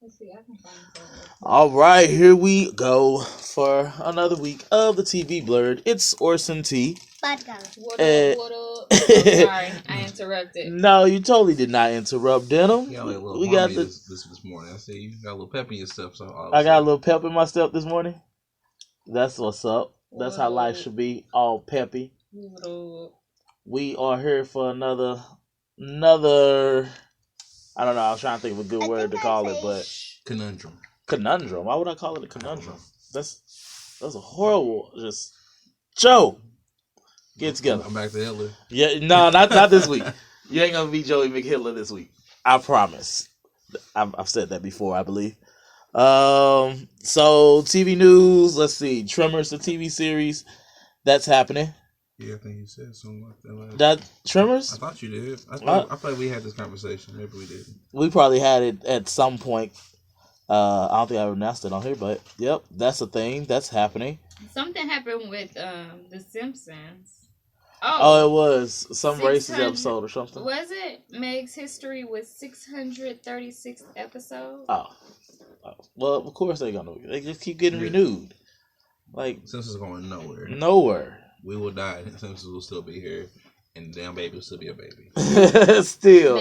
Let's see, I can find something. All right, here we go for another week of the TV Blurred. It's Orson T. What up? What up? Oh, sorry, I interrupted. No, you totally did not interrupt, Denim. You got like a little We got this morning. I see you got a little pep in your stuff. So I got a little pep in my step this morning. That's what's up. That's how life should be, all peppy. We are here for another. I don't know. I was trying to think of a good word to call it, but conundrum. Conundrum. Why would I call it a conundrum? That's a horrible. Just Joe, get together. I'm back to Hitler. Yeah, no, not this week. You ain't gonna be Joey McHitler this week. I promise. I've said that before, I believe. So TV news. Let's see. Tremors, the TV series that's happening. Yeah, I think you said something like that. That Tremors? I thought you did. I thought we had this conversation. Maybe we didn't. We probably had it at some point. I don't think I announced it on here, but yep, that's a thing that's happening. Something happened with The Simpsons. Oh, it was some racist episode or something. Was it? Meg's history was 636 episodes. Oh, well, of course they just keep getting renewed. Like Simpsons going nowhere. Nowhere. We will die. Simpsons will still be here, and the damn baby will still be a baby. Still,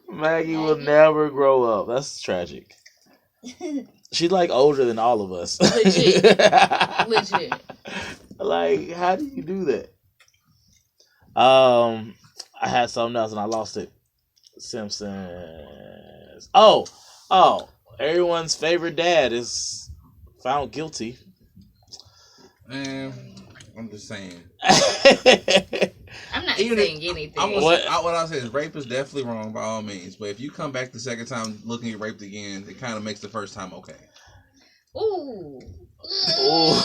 Maggie will never grow up. That's tragic. She's like older than all of us. Legit. Like, how do you do that? I had something else and I lost it. Simpsons. Oh, everyone's favorite dad is found guilty. Man, I'm just saying. I'm not saying anything. What I'll say is rape is definitely wrong by all means. But if you come back the second time looking at raped again, it kind of makes the first time okay. Ooh. No.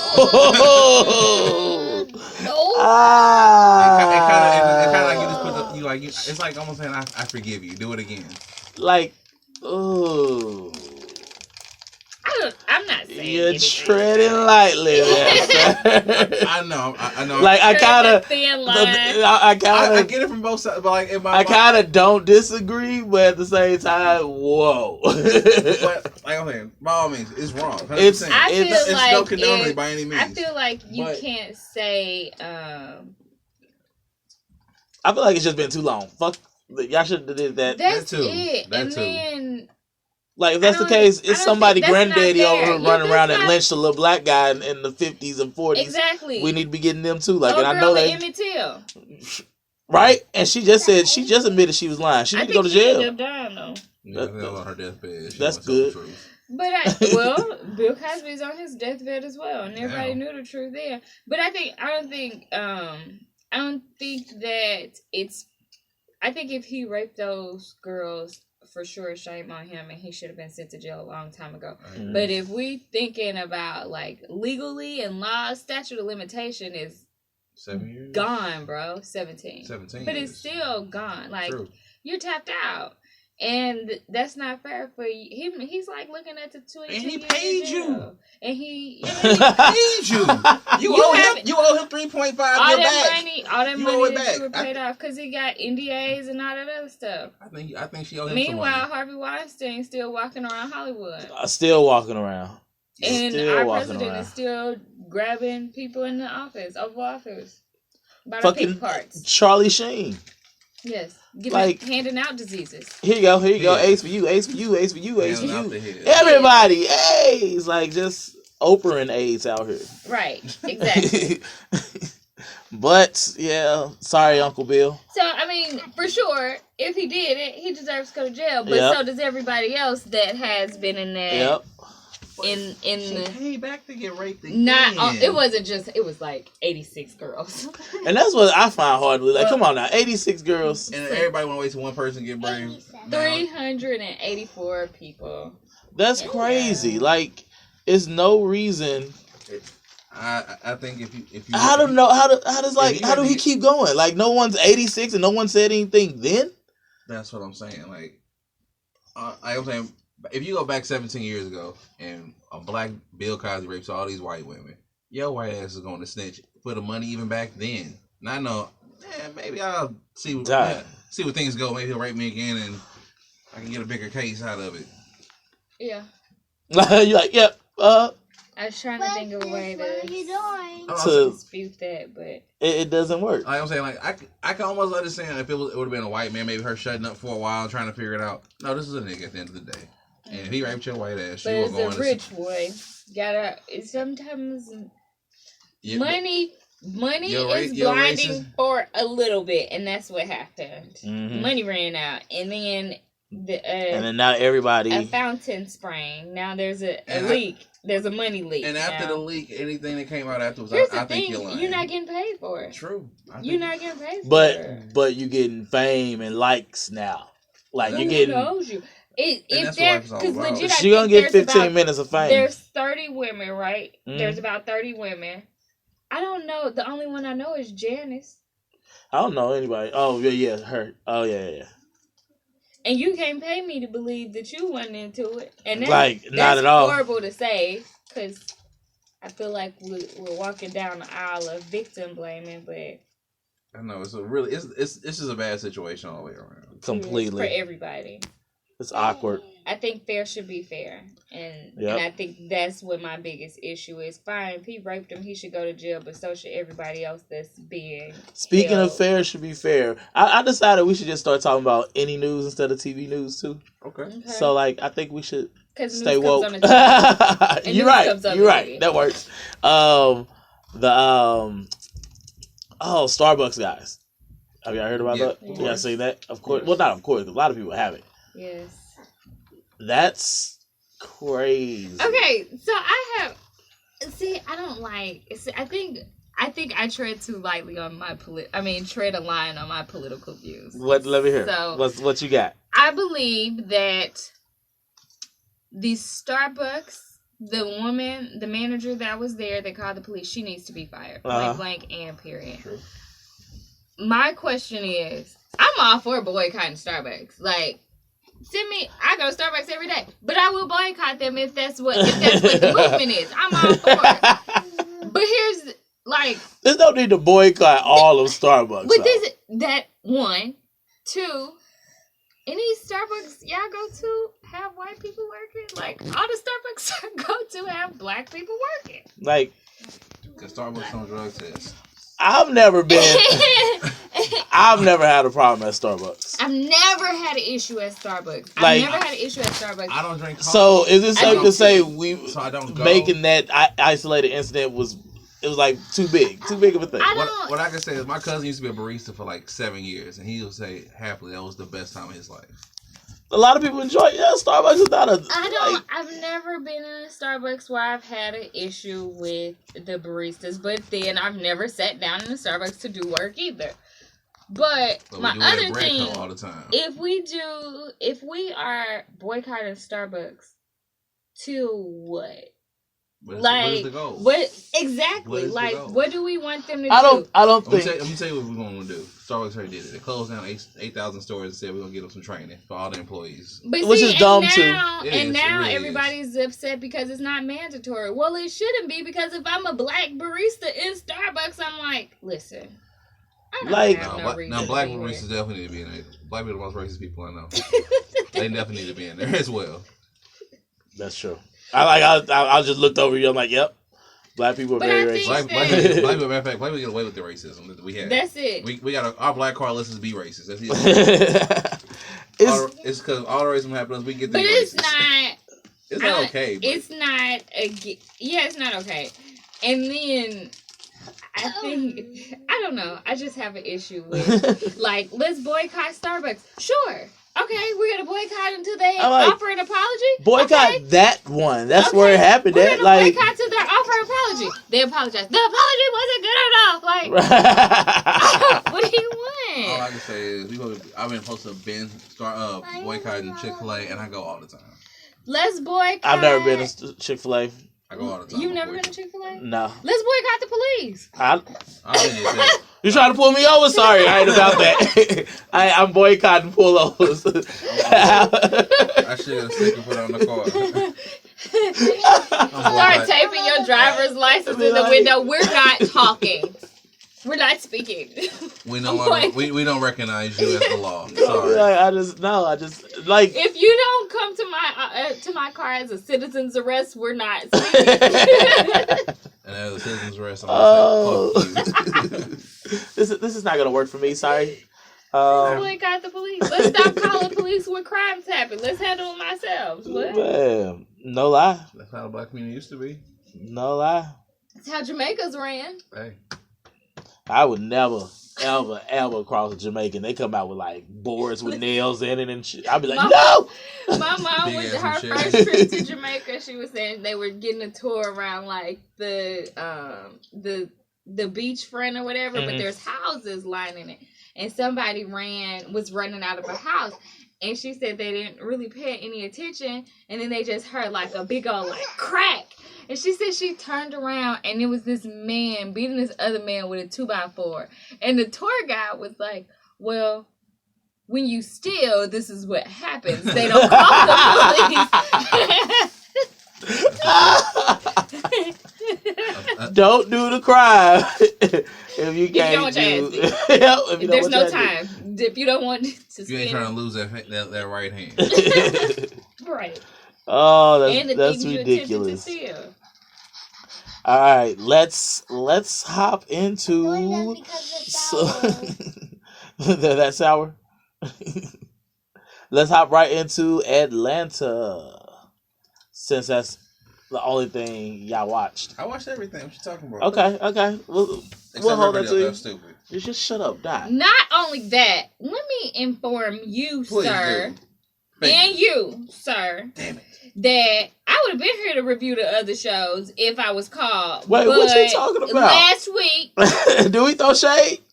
It kind of like you just put it's like almost saying I forgive you. Do it again. Like, ooh. I'm not saying you're anything. treading lightly there, sir. I know. Like I kind of, I get it from both sides, but like I kind of don't disagree, but at the same time, whoa. But like I'm saying, by all means, it's wrong. It's no condoning by any means. I feel like you can't say. I feel like it's just been too long. Fuck, y'all should have did that. That's that too. it. That and too. then. Like, if that's the case, it's somebody granddaddy over here running around and not... lynched a little black guy in the 50s and 40s. Exactly. We need to be getting them too. Like, and I know they. Emmett Till. Right? And she just admitted she was lying. She need to go to jail. She ended up dying, though. Yeah, on her deathbed. That's good. But Bill Cosby's on his deathbed as well, and everybody knew the truth there. But I don't think that it's. I think if he raped those girls, for sure, shame on him, and he should have been sent to jail a long time ago. Mm-hmm. But if we thinking about like legally and law, statute of limitation is 7 years gone, bro. 17. But it's still gone. Like True. You're tapped out, and that's not fair for him. He's like looking at the 22 and he paid you, and he paid you. You owe him 3.5. All that money that you were paid off because he got NDAs and all that other stuff. I think she owed him. Meanwhile, Harvey Weinstein still walking around Hollywood. Still walking around. And our president is still grabbing people in the office, Oval Office, by the pink parts. Charlie Sheen. Yes, handing out diseases. Here you go. Yeah. AIDS for you. Everybody, AIDS. Like just Oprah and AIDS out here. Right, exactly. But yeah, sorry, Uncle Bill. So I mean, for sure, if he did it, he deserves to go to jail. But so does everybody else that has been in that. Yep. She came back to get raped again. It wasn't just. It was like 86 girls. And that's what I find hard to like. Come on now, 86 girls. And everybody want to wait till one person get brave. 384 people. That's crazy. Like, it's no reason. I think if you I don't know how do he keep going? Like, no one's 86 and no one said anything then. That's what I'm saying. Like I'm saying, if you go back 17 years ago and a black Bill Cosby rapes all these white women, your white ass is going to snitch for the money even back then. And I know, maybe I'll see what things go. Maybe he'll rape me again and I can get a bigger case out of it. Yeah. You're like, yep. I was trying to think of a way to to dispute that, but it doesn't work. Like I'm saying, like I can almost understand if it would have been a white man, maybe her shutting up for a while, trying to figure it out. No, this is a nigga at the end of the day, and if he raped your white ass, but you it's were going a rich boy. Gotta sometimes money is blinding racist? for a little bit, and that's what happened. Mm-hmm. Money ran out, and then and then now everybody a fountain sprang. Now there's a leak. There's a money leak. And after the leak, anything that came out afterwards, I think you're lying. You're not getting paid for it. True. You're not getting paid for it. But you're getting fame and likes now. Like you're Who getting. knows you? If there, because legit, she gonna get 15 minutes of fame. There's 30 women, right? Mm-hmm. There's about 30 women. I don't know. The only one I know is Janice. I don't know anybody. Oh yeah, her. Oh yeah. And you can't pay me to believe that you went into it. And that's not at all horrible to say, because I feel like we're walking down the aisle of victim blaming, but I know it's just a bad situation all the way around. Completely for everybody. It's awkward. I think fair should be fair, and I think that's what my biggest issue is. Fine, if he raped him, he should go to jail, but so should everybody else that's being. Speaking of fair should be fair, I decided we should just start talking about any news instead of TV news too. Okay. So like, I think we should stay woke. You're right. You're right. That works. Starbucks guys. Have y'all heard about that? Y'all seen that? Of course. Well, not of course. A lot of people haven't. Yes. That's crazy. Okay, so I don't like. I think I tread too lightly on my tread a line on my political views. Let me hear. So what you got? I believe that the Starbucks, the manager that was there that called the police, she needs to be fired. Blank and period. True. My question is, I'm all for boycotting Starbucks. Like, I go to Starbucks every day, but I will boycott them if that's what the movement is. I'm all for it. But here's there's no need to boycott all of Starbucks. But that one, two, any Starbucks y'all go to have white people working? Like all the Starbucks I go to have black people working. Like, because Starbucks don't drug test. I've never had a problem at Starbucks. I've never had an issue at Starbucks. I've never had an issue at Starbucks. I don't drink coffee. So is it safe to say I don't go. Making that isolated incident was like too big of a thing? What I can say is my cousin used to be a barista for like 7 years, and he would say happily that was the best time of his life. A lot of people enjoy it. Yeah, Starbucks is not a... I've never been in a Starbucks where I've had an issue with the baristas, but then I've never sat down in a Starbucks to do work either. But my other thing, all the time. if we are boycotting Starbucks, to what? What is the goal? Exactly? What do we want them to do? I don't think. Let me tell you what we're going to do. Starbucks already did it. They closed down 8,000 stores and said we're going to give them some training for all the employees. Which is dumb too. And now everybody's upset because it's not mandatory. Well, it shouldn't be, because if I'm a black barista in Starbucks, I'm like, listen. Black baristas definitely need to be in there. Black people are the most racist people I know. They definitely need to be in there as well. That's true. I just looked over you. I'm like, yep. Black people are very racist. Black people, matter of fact, black people get away with the racism that we have. That's it. We got our black card lists to be racist. That's it. It's because all the racism happens. We get the. But it's racist. not. It's not okay. It's not. It's not okay. And then I think I don't know. I just have an issue with let's boycott Starbucks. Sure. Okay, we're gonna boycott until they offer an apology. Boycott that one. That's where it happened. We're gonna boycott until they offer an apology. They apologize. The apology wasn't good enough. What do you want? All I can say is I've been supposed to start boycotting Chick-fil-A, and I go all the time. Let's boycott. I've never been to Chick-fil-A. I go all the time. You've never been to Chick-fil-A? No. Let's boycott the police. You trying to pull me over? Sorry, I ain't about that. I'm boycotting pullovers. I should have stick and put on the car. Start taping your driver's license in the window. We're not talking. We're not speaking. We don't recognize you as the law. Sorry. I just like. If you don't come to my car as a citizen's arrest, we're not speaking. And as a citizen's arrest, I'm gonna say, fuck you. This is not gonna work for me. Sorry. Boycott the police. Let's stop calling police when crimes happen. Let's handle them ourselves. What? Man, no lie. That's how the black community used to be. No lie. That's how Jamaica's ran. Hey. I would never, ever cross a Jamaican. They come out with like boards with nails in it and shit. I'd be like, no! My mom went her first trip to Jamaica. She was saying they were getting a tour around like the beachfront or whatever, but there's houses lining it. And somebody was running out of a house. And she said they didn't really pay any attention. And then they just heard like a big old like crack. And she said she turned around and it was this man beating this other man with a 2x4. And the tour guide was like, well, when you steal, this is what happens. They don't call the police. Don't do the crime if you can't do. There's no time. If you don't want to spend. You ain't trying to lose that right hand. Right. Oh, that's ridiculous. All right, let's hop into that sour. Let's hop right into Atlanta, since that's the only thing y'all watched. I watched everything. What you talking about? Okay. We'll hold that to you. Stupid. You just shut up, die. Not only that, let me inform you, please, sir, and you, sir. Damn it. That I would have been here to review the other shows if I was called. Wait, what you talking about? Last week. Do we throw shade?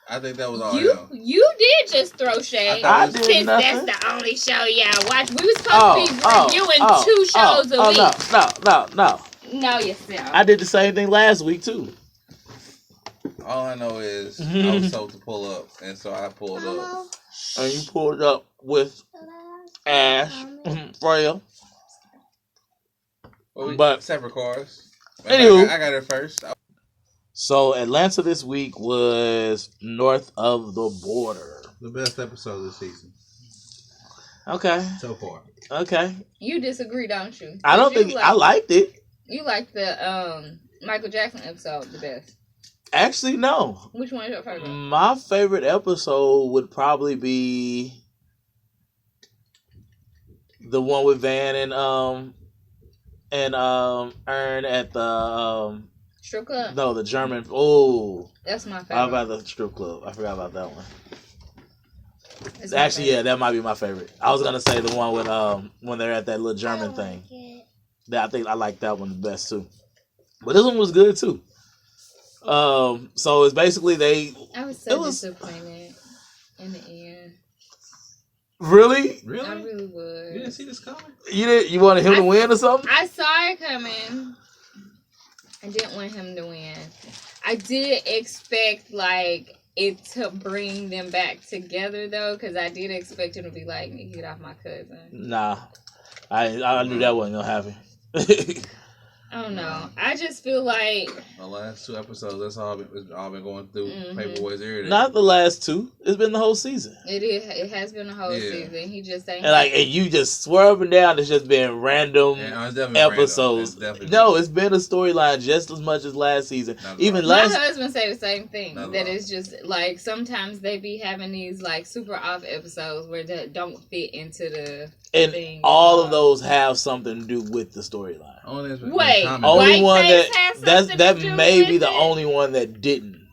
I think that was all. You did just throw shade. I did since nothing. That's the only show y'all watch. We was supposed to be reviewing 2 shows a week. No. No, yourself. I did the same thing last week too. All I know is I was told to pull up, and so I pulled up. And you pulled up with Ash, Freya. But separate cars. Anywho, I got it first. So Atlanta this week was North of the Border. The best episode of the season. Okay. So far. Okay. You disagree, don't you? I don't think I liked it. You liked the Michael Jackson episode the best. Actually, no. Which one is your favorite? My favorite episode would probably be the one with Van and Ern at the strip club. No, the German. Oh, that's my favorite. How about the strip club? I forgot about that one. Actually, yeah, that might be my favorite. I was gonna say the one with when they're at that little German thing. I think I like that one the best too. But this one was good too. So it's basically I was so disappointed in the end. Really? Really? I really would. You didn't see this coming? You wanted him to win or something? I saw it coming. I didn't want him to win. I did expect it to bring them back together though, because I did expect him to be like, "Get off my cousin." Nah, I knew that wasn't gonna happen. I don't know. I just feel like the last 2 episodes, that's all been going through Paperboy's ear. Not the last 2. It's been the whole season. It has been the whole season. He just ain't. And you just swear up and down. It's just been random episodes. It's been a storyline just as much as last season. My husband say the same thing. That it's just sometimes they be having these super off episodes where they don't fit into the. And all of those have something to do with the storyline. Wait, only one that may be the only one that didn't.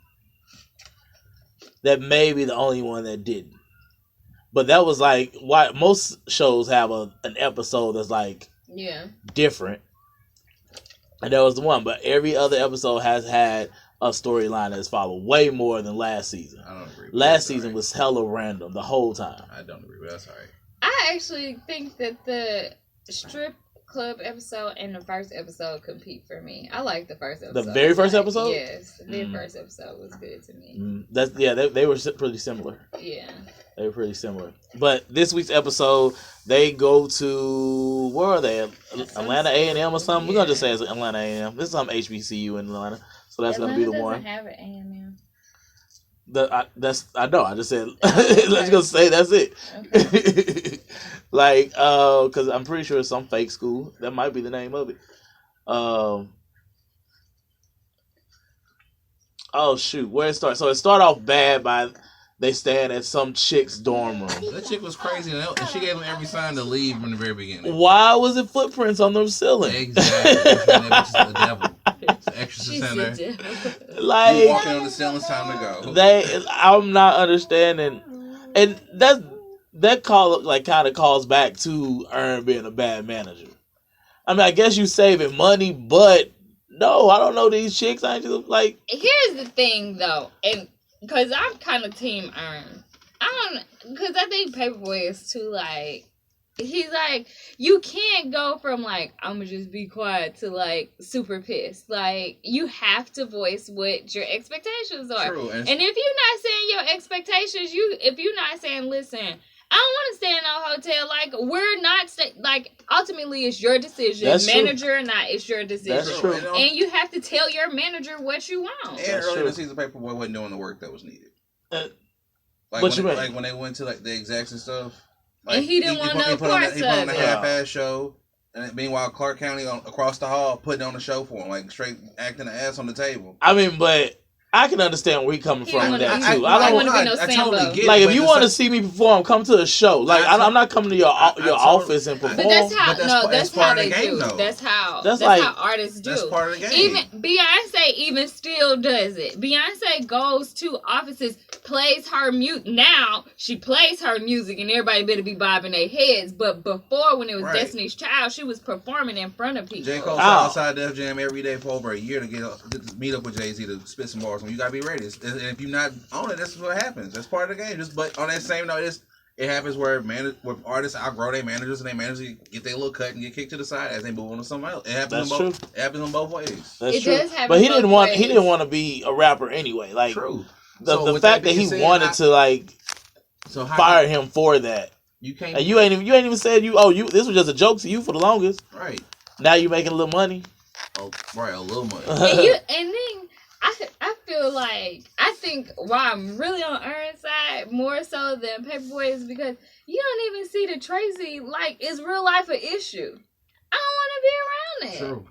That may be the only one that didn't. But that was why most shows have an episode that's different. And that was the one. But every other episode has had a storyline that's followed way more than last season. I don't agree. Last season was hella random the whole time. I don't agree, but that's all right. I actually think that the strip club episode and the first episode compete for me. I like the first episode. The very first episode? Yes, the very first episode was good to me. They were pretty similar. Yeah. They were pretty similar. But this week's episode, they go to, where are they? Atlanta A&M or something? We're going to just say it's Atlanta A&M. This is some HBCU in Atlanta. So that's going to be the one. Doesn't have an A&M. I know. I just said let's go say that's it. Okay. Like, because I'm pretty sure it's some fake school. That might be the name of it. Oh shoot, where it starts? So it started off bad by they staying at some chick's dorm room. That chick was crazy, and she gave them every sign to leave from the very beginning. Why was it footprints on the ceiling? Exactly. That bitch is the devil. It's an exorcist in there. Like, you walking on the ceiling, it's time to go. I'm not understanding, and that kind of calls back to Ern being a bad manager. I mean, I guess you saving money, but no, I don't know these chicks. I ain't just like. Here's the thing, though, and because I'm kind of team Ern. Because I think Paperboy is too like. He's like, you can't go from like I'ma just be quiet to like super pissed. Like you have to voice what your expectations are. True, and if you're not saying your expectations, if you're not saying, listen, I don't want to stay in no hotel. Like, we're not like, ultimately, it's your decision. That's manager true. or not, it's your decision. That's true. And you have to tell your manager what you want. And early in the season, Paperboy wasn't doing the work that was needed. What you mean? Like when they went to like the execs and stuff. Like, and he didn't want no parts of it. He put on a half-ass show. And meanwhile, Clark County across the hall putting on a show for him, like straight acting the ass on the table. I mean, but I can understand where you're coming from with that too. I don't want to be no totally get like it, if you want to see me perform, come to a show. Like I'm not coming to your office and perform. But that's how that's how they do. That's how artists do. That's part of the game. Even Beyonce even still does it. Beyonce goes to offices, plays her music. Now she plays her music, and everybody better be bobbing their heads. But before, when it was Destiny's Child, she was performing in front of people. J. Cole outside Def Jam every day for over a year to meet up with Jay-Z to spit some bars. You gotta be ready, and if you're not on it, that's what happens. That's part of the game. But on that same note, it happens where artists outgrow their managers, and their managers get their little cut and get kicked to the side as they move on to something else. It happens It happens on both ways. That's true. But he didn't want to be a rapper anyway. Like true. The fact that he wanted to fire him for that. You can't. And you ain't even said this was just a joke to you for the longest. Right. Now you making a little money. Oh, right, a little money. and then. I feel like I think why I'm really on Ern's side more so than Paperboy is because you don't even see the Tracy like is real life an issue. I don't want to be around it. True.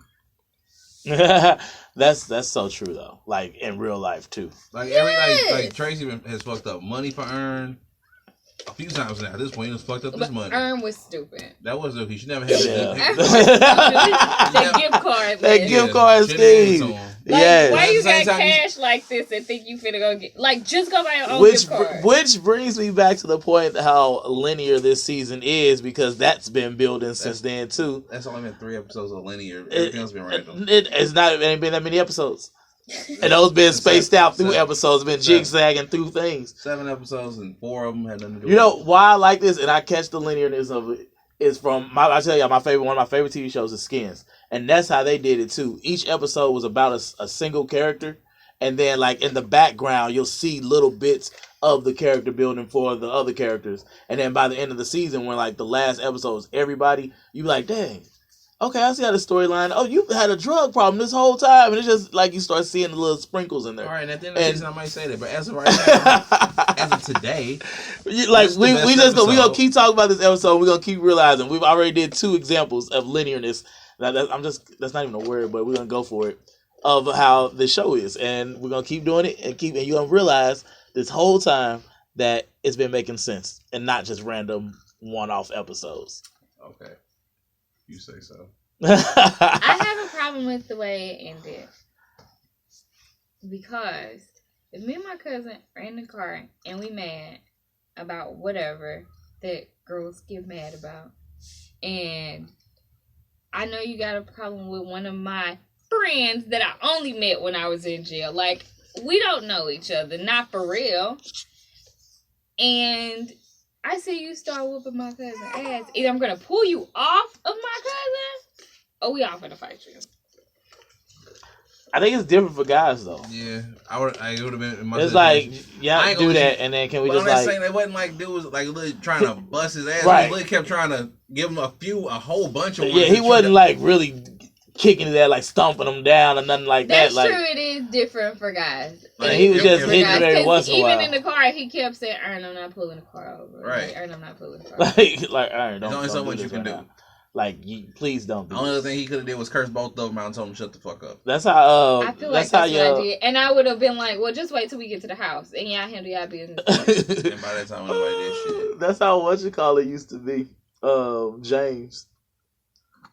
That's so true though. Like in real life too. Like like Tracy has fucked up money for Ern a few times now. At this point, he was fucked up this money. Ern was stupid. That was he should never have that gift card. That gift card scheme. Like, why you got cash like this and think you finna go get... Like, just go buy your own gift card. Which brings me back to the point how linear this season is, because that's been building since then, too. That's only been 3 episodes of linear. Everything else been random. It ain't been that many episodes. And those been spaced out through episodes, been jig-zagging through things. 7 episodes and 4 of them had nothing to do with it. You know why I like this, and I catch the linearness of it, is from, I tell you, one of my favorite TV shows is Skins. And that's how they did it too. Each episode was about a single character. And then like in the background, you'll see little bits of the character building for the other characters. And then by the end of the season, when like the last episode is everybody, you be like, dang, okay, I see how the storyline. Oh, you had a drug problem this whole time. And it's just like you start seeing the little sprinkles in there. All right, and at the end of the season, I might say that. But as of right now, as of today, we gonna keep talking about this episode. We're gonna keep realizing we've already did 2 examples of linearness. That's not even a word, but we're gonna go for it, of how the show is, and we're gonna keep doing it and you're gonna realize this whole time that it's been making sense and not just random one-off episodes. Okay, you say so. I have a problem with the way it ended because if me and my cousin are in the car and we mad about whatever that girls get mad about, and I know you got a problem with one of my friends that I only met when I was in jail. Like, we don't know each other, not for real. And I see you start whooping my cousin ass. Either I'm going to pull you off of my cousin, or we all finna fight you. I think it's different for guys, though. Yeah, it would have been. It's like, yeah, do that, and then can we just like? Saying they wasn't like dude was like really trying to bust his ass. Right. He really kept trying to give him a whole bunch of. Yeah, he wasn't like really kicking his ass, like stomping him down or nothing like That's that. That's true, it is different for guys. And he was just hitting it every once in a while. Even in the car, he kept saying, "Ern, I'm not pulling the car over." Right. Like, Ern, I'm not pulling the car over. Like Ern, there's only so much you can do. Like, please don't do The only other thing he could have did was curse both of them out and told them to shut the fuck up. That's how. I feel like that's what I did. And I would have been like, well, just wait till we get to the house. And y'all handle y'all business. And by that time, nobody did shit. That's how whatchamacallit used to be. James.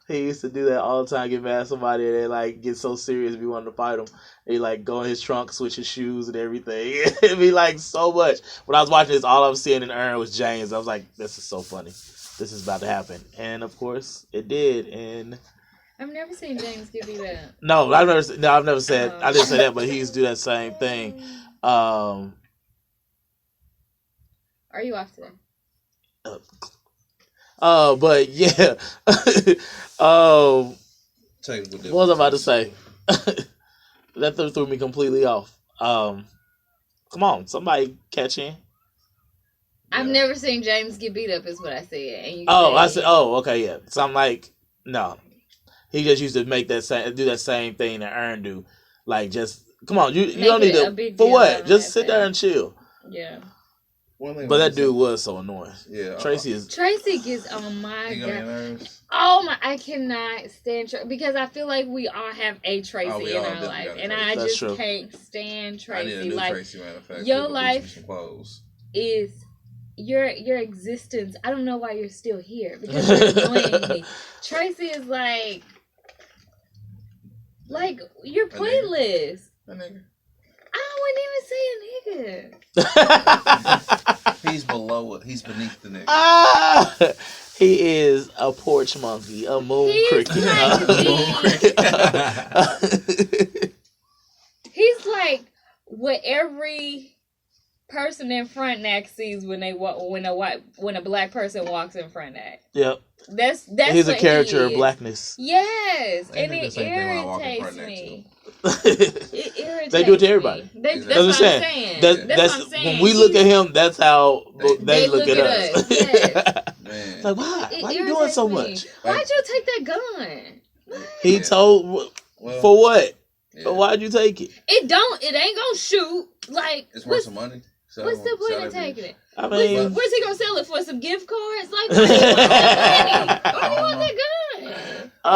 He used to do that all the time, get mad at somebody, and they like get so serious, be wanting to fight him. He like go in his trunk, switch his shoes and everything. It'd be like so much. When I was watching this, all I was seeing in Ern was James. I was like, this is so funny. This is about to happen. And of course, it did. And I've never seen James give you that. No, I've never said. I didn't say that, but he used to do that same thing. Are you off today? But yeah. What was I about to say? That threw me completely off. Come on, somebody catch in. I've never seen James get beat up, is what I said. And I said, okay, yeah. So I'm like, no. He just used to do that same thing that Ern do. Like, just, come on, you don't need to, for what? Just sit there and chill. Yeah. But that dude was so annoying. Yeah. Tracy gets on my god. Oh my! I cannot stand Tracy because I feel like we all have a Tracy in our life, and I just can't stand Tracy. I need a new Tracy, matter of fact. Your life is your existence. I don't know why you're still here because you're annoying me. Tracy is like you're pointless. I wouldn't even say a nigga. He's below it. He's beneath the nigga. He is a porch monkey, a moon cricket. He's like what every person in Frontenac sees when a black person walks in Frontenac. Yep. That's he's a character of blackness. Yes, and it irritates me. It irritates they do it to everybody. That's what I'm saying. That's what I'm saying. When we look at him, that's how they look at us. Yes. Man. Like, why? Why are you doing so much? Why'd you take that gun? He told for what? Yeah. Why'd you take it? It ain't gonna shoot. Like, it's worth some money. What's the point of taking it? I mean, where's he gonna sell it for? Some gift cards? Like, why do you want that money? Why do you want that gun? When I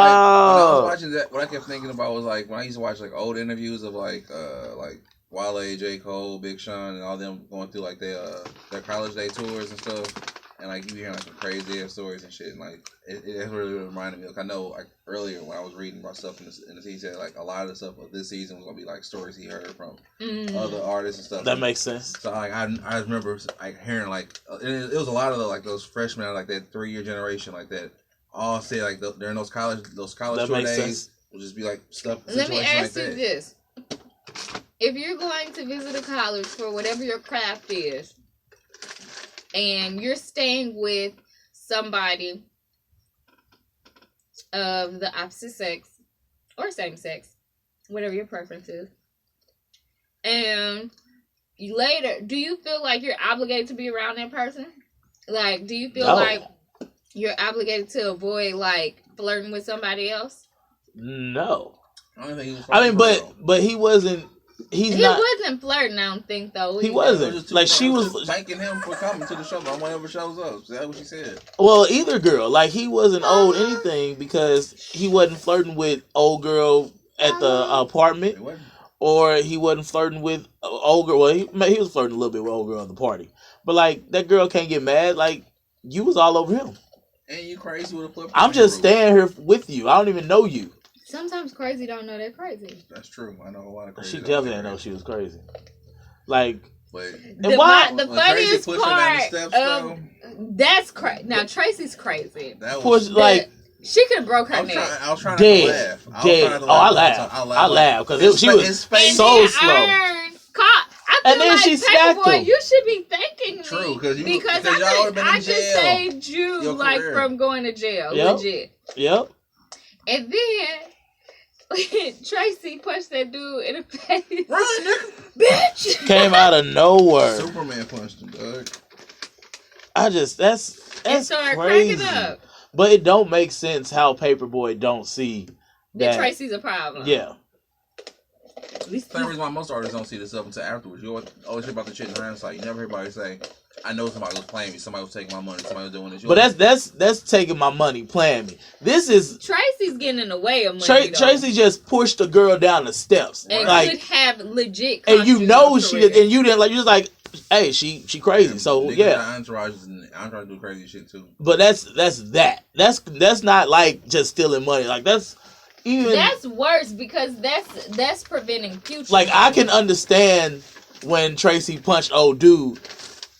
was watching that, what I kept thinking about was like when I used to watch like old interviews of like Wale, J. Cole, Big Sean, and all them going through like their college day tours and stuff, and like you hearing like some crazy ass stories and shit, and like it really reminded me. Like I know like earlier when I was reading about stuff in the season, like a lot of the stuff of this season was gonna be like stories he heard from other artists and stuff. That makes sense. So like I remember like hearing like it was a lot of like those freshmen like that 3-year generation like that all say like during those college tour days will just be like stuff. Let me ask you this: if you're going to visit a college for whatever your craft is, and you're staying with somebody of the opposite sex or same sex, whatever your preference is, and later, do you feel like you're obligated to be around that person? Like, do you feel like you're obligated to avoid like flirting with somebody else? No. I don't think he was but he wasn't. He wasn't flirting. I don't think though. He wasn't. Like she was thanking him for coming to the show on whenever shows up. Is that what she said? Well, either girl. Like he wasn't owed anything because he wasn't flirting with old girl at the apartment, or he wasn't flirting with old girl. Well, he was flirting a little bit with old girl at the party, but like that girl can't get mad. Like you was all over him. And you crazy with a flip. I'm just staying here with you. I don't even know you. Sometimes crazy don't know they're crazy. That's true. I know a lot of crazy. She definitely didn't know she was crazy. Like, the funniest part that's crazy. Now Tracy's crazy. That was like she could have broke her neck. I was trying to laugh. I laughed because she was so slow. And then she smacked him. You should be thanking me. True, because I just saved you like from going to jail. Yep. Legit. Yep. And then Tracy punched that dude in the face. Run, nigga. Bitch. Came out of nowhere. Superman punched him, dog. That's crazy. Cracking up. But it don't make sense how Paperboy don't see that Tracy's a problem. Yeah. That's the reason why most artists don't see this up until afterwards. You always hear about the shit in hindsight. You never hear anybody say, I know somebody was playing me, somebody was taking my money, somebody was doing this. But that's taking my money, playing me. This is Tracy's getting in the way of money. Tracy just pushed a girl down the steps. And like, could have legit. And you know she is, and you didn't like. You just like, hey, she crazy. Yeah, so yeah, Entourage to do crazy shit too. But that's not like just stealing money. Like that's worse because that's preventing future. Like I can understand when Tracy punched old dude.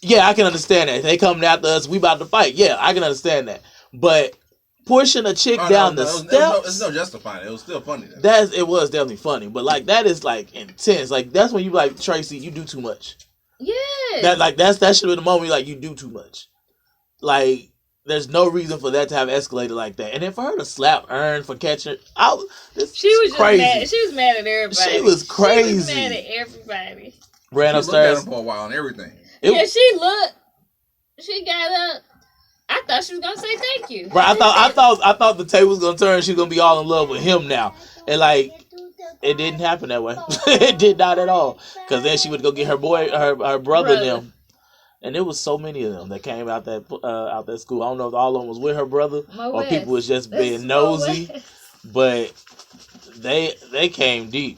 Yeah, I can understand that. They coming after us, we about to fight. Yeah, I can understand that. But pushing a chick down the steps, there's no justifying it. It was still funny though. It was definitely funny. But like that is like intense. Like that's when you like, Tracy, you do too much. Yeah. That should be the moment you're like, you do too much. Like there's no reason for that to have escalated like that. And then for her to slap Ern for catching, she was crazy. Just mad. She was mad at everybody. She was crazy. She was mad at everybody. Ran upstairs for a while and everything. She looked. She got up. I thought she was gonna say thank you. Right. I thought the table was gonna turn. She was gonna be all in love with him now, and like it didn't happen that way. It did not at all. Because then she would go get her brother them, and there was so many of them that came out that school. I don't know if all of them was with her brother or people was just being nosy, but they came deep,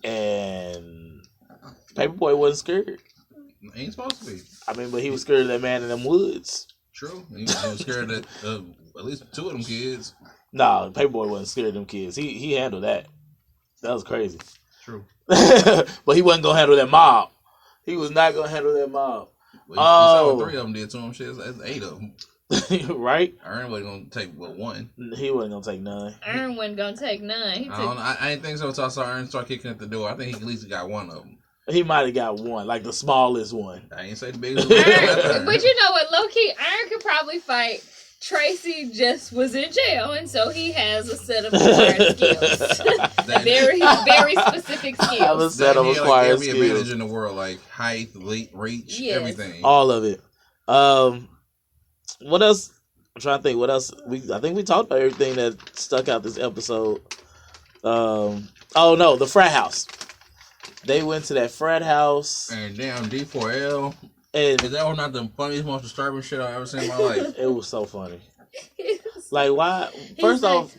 and Paperboy wasn't scared. He ain't supposed to be. I mean, but he was scared of that man in them woods. True. He was scared of at least two of them kids. Nah, Paperboy wasn't scared of them kids. He handled that. That was crazy. True. But he wasn't going to handle that mob. He was not going to handle that mob. Well, you saw what 3 of them did to him. Shit, that's 8 of them. Right? Ern wasn't going to take, 1? He wasn't going to take none. Ern wasn't going to take none. I didn't think so until I saw Ern start kicking at the door. I think he at least got 1 of them. He might have got 1, like the smallest one. I ain't say the biggest one. But you know what, low-key, Ern could probably fight. Tracy just was in jail, and so he has a set of acquired skills. very specific skills. I have a set of acquired skills. Every advantage in the world, like height, reach, everything. All of it. What else? I'm trying to think. What else? I think we talked about everything that stuck out this episode. Oh no, the frat house. They went to that frat house. And damn, D4L. And is that not the funniest, most disturbing shit I've ever seen in my life? It was so funny. Like, why? First off,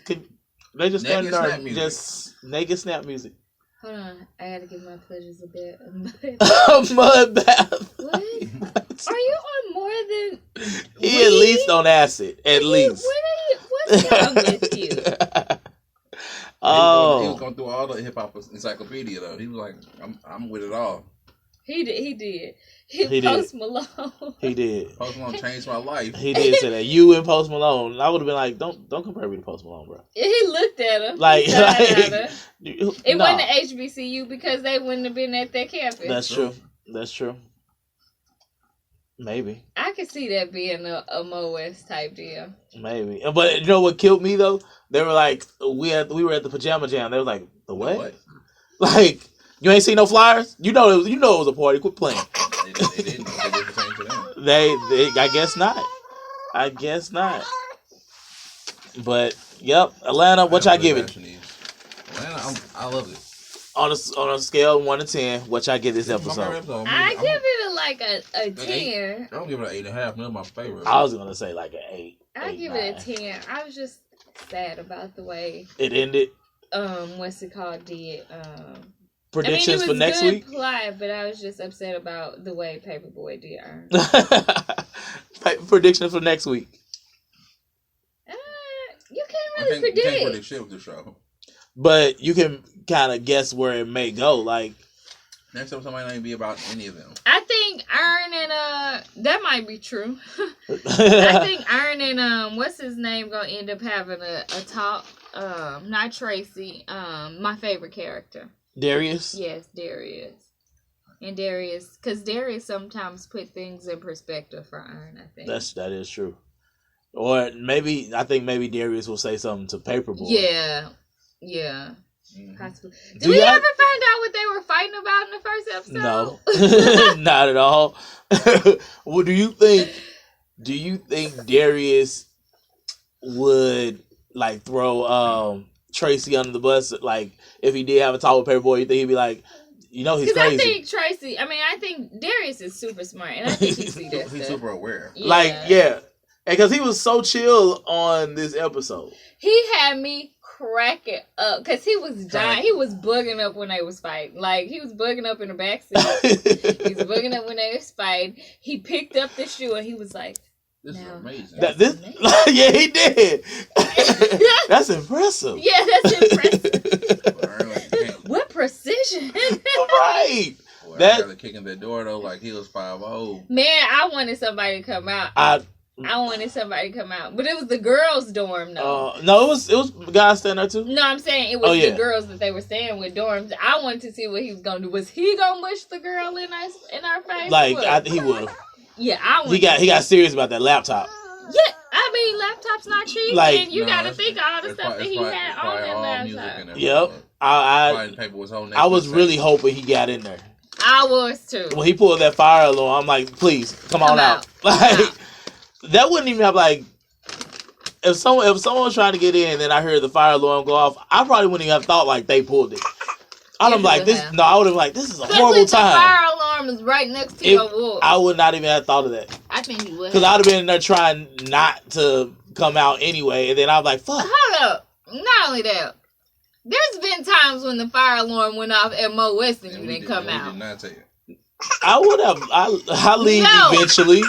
they just stand there and just naked snap music. Hold on. I gotta give my pleasures a bit of mud. Mud bath. What? Are you on more than... He at least on acid. At least. What's wrong with you? He was going through all the hip hop encyclopedia though. He was like, "I'm with it all." He did. He Post did. Malone. He did. Post Malone changed my life. He did say that. You and Post Malone. I would have been like, don't compare me to Post Malone, bro. He looked at him. Like it wasn't the HBCU because they wouldn't have been at that campus. That's true. Maybe. I could see that being a Mo West type deal. Maybe. But you know what killed me though? They were like, we were at the Pajama Jam. They were like, the what? Like, you ain't seen no flyers? You know it was a party. Quit playing. They didn't. They did the same to them. They I guess not. But yep, Atlanta. What y'all give it? Atlanta, I love it. On a scale of 1 to 10, what y'all give this episode? I give it a 10. I don't give it an 8.5. That's my favorite. I was gonna say like an 8. I give it a 10. I was just sad about the way it ended. What's it called? Predictions for next week. Plot, but I was just upset about the way Paperboy did earn. Predictions for next week. You can't really predict. You can't predict shit with the show. But you can kind of guess where it may go. Like next episode might not even be about any of them. I think Ern and that might be true. I think Ern and what's his name gonna end up having a talk. Not Tracy. My favorite character. Darius? Yes, Darius. And Darius, because Darius sometimes put things in perspective for Ern, I think. That is true. Or maybe Darius will say something to Paperboy. Yeah. Mm-hmm. Possibly. Did we ever find out what they were fighting about in the first No. episode? Not at all. Well, do you think Darius would like throw Tracy under the bus. Like, if he did have a talk with Paperboy, you think he'd be like, he's crazy. I think Tracy, I think Darius is super smart, and I think he see that He's super aware. Yeah. Like, yeah. And because he was so chill on this episode. He had me cracking up because he was dying. He was bugging up when they was fighting. Like, he was bugging up in the backseat. He was bugging up when they was fighting. He picked up the shoe and he was like, this is amazing. Amazing. Yeah, he did. That's impressive. Yeah, that's impressive. What precision. Right. Boy, that kicking that door though, like he was 5'0". Man, I wanted somebody to come out. I wanted somebody to come out, but it was the girls' dorm though. No, it was guys staying there too. No, I'm saying it was the girls that they were staying with dorms. I wanted to see what he was gonna do. Was he gonna mush the girl in our face? Like he would have. Yeah, I wanted. He got serious about that laptop. Yeah, I mean laptops not cheap, like, and you gotta think all the stuff that he had on that laptop. Yep, I was really hoping he got in there. I was too. When he pulled that fire alarm, I'm like, please come on out. Like. That wouldn't even have like if someone was trying to get in and then I heard the fire alarm go off, I probably wouldn't even have thought like they pulled it. I would have like this. No, I would have like this is a horrible time. The fire alarm is right next to your wall. I would not even have thought of that. I think you would. Because I'd have been in there trying not to come out anyway, and then I was like, "Fuck." Hold up! Not only that, there's been times when the fire alarm went off at Mo West and you didn't come out. Did not tell you. I would have. I leave eventually.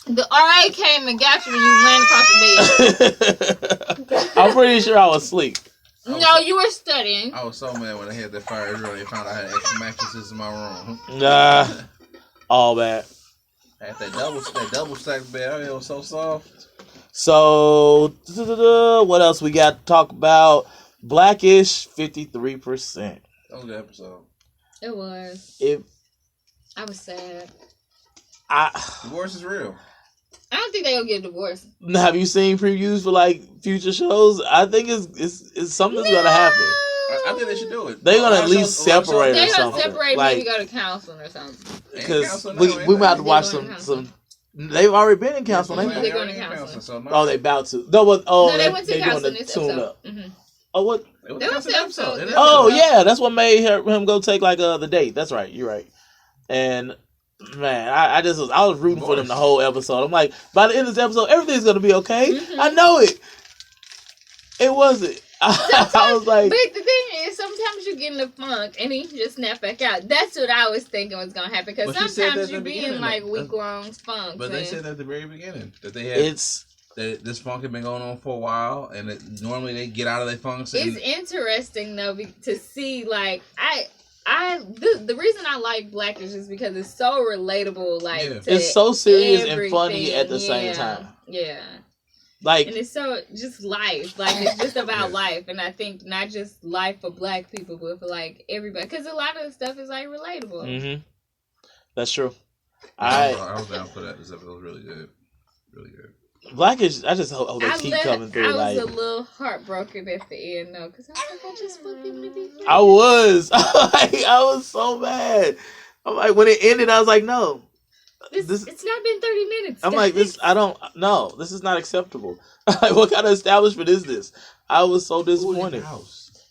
The RA came and got you when you landed across the bed. I'm pretty sure I was asleep. No, you were studying. I was so mad when I had that fire drill and found I had extra mattresses in my room. Nah, all bad. I had that double stacked bed. Oh, it was so soft. So, what else we got to talk about? Blackish, 53%. That was the episode. It was. I was sad. Divorce is real. I don't think they'll get divorced. Have you seen previews for like future shows? I think it's something's gonna happen. I think they should do it. They're gonna at least separate or something. They're gonna separate, like, maybe go to counseling or something. Because we might have to watch some. They've already been in counseling. They're going to counseling. Oh, they about to. No, they went to counseling this episode. Oh, what? That was the episode. Oh yeah, that's what made him go take like the date. That's right. You're right. And. Man, I was rooting for them the whole episode. I'm like, by the end of this episode, everything's gonna be okay. Mm-hmm. I know it. It wasn't. I was like, but the thing is, sometimes you get in a funk and then you just snap back out. That's what I was thinking was gonna happen because sometimes you be in like week long funks. But they said at the very beginning that they had this funk had been going on for a while, and normally they get out of their funks. It's interesting though to see like the reason I like Blackish is because it's so relatable. Like it's so serious and funny at the same time. Yeah, like and it's so just life. Like it's just about life, and I think not just life for Black people, but for like everybody. Because a lot of the stuff is like relatable. Mm-hmm. That's true. I was down for that. This episode was really good. Really good. Blackish, I just hope they keep coming through. I was a little heartbroken at the end though, because I was like, I just want them to be friends. I was so mad. I'm like, when it ended, I was like, no. It's not been 30 minutes. I'm like, this is not acceptable. Like, what kind of establishment is this? I was so disappointed. Who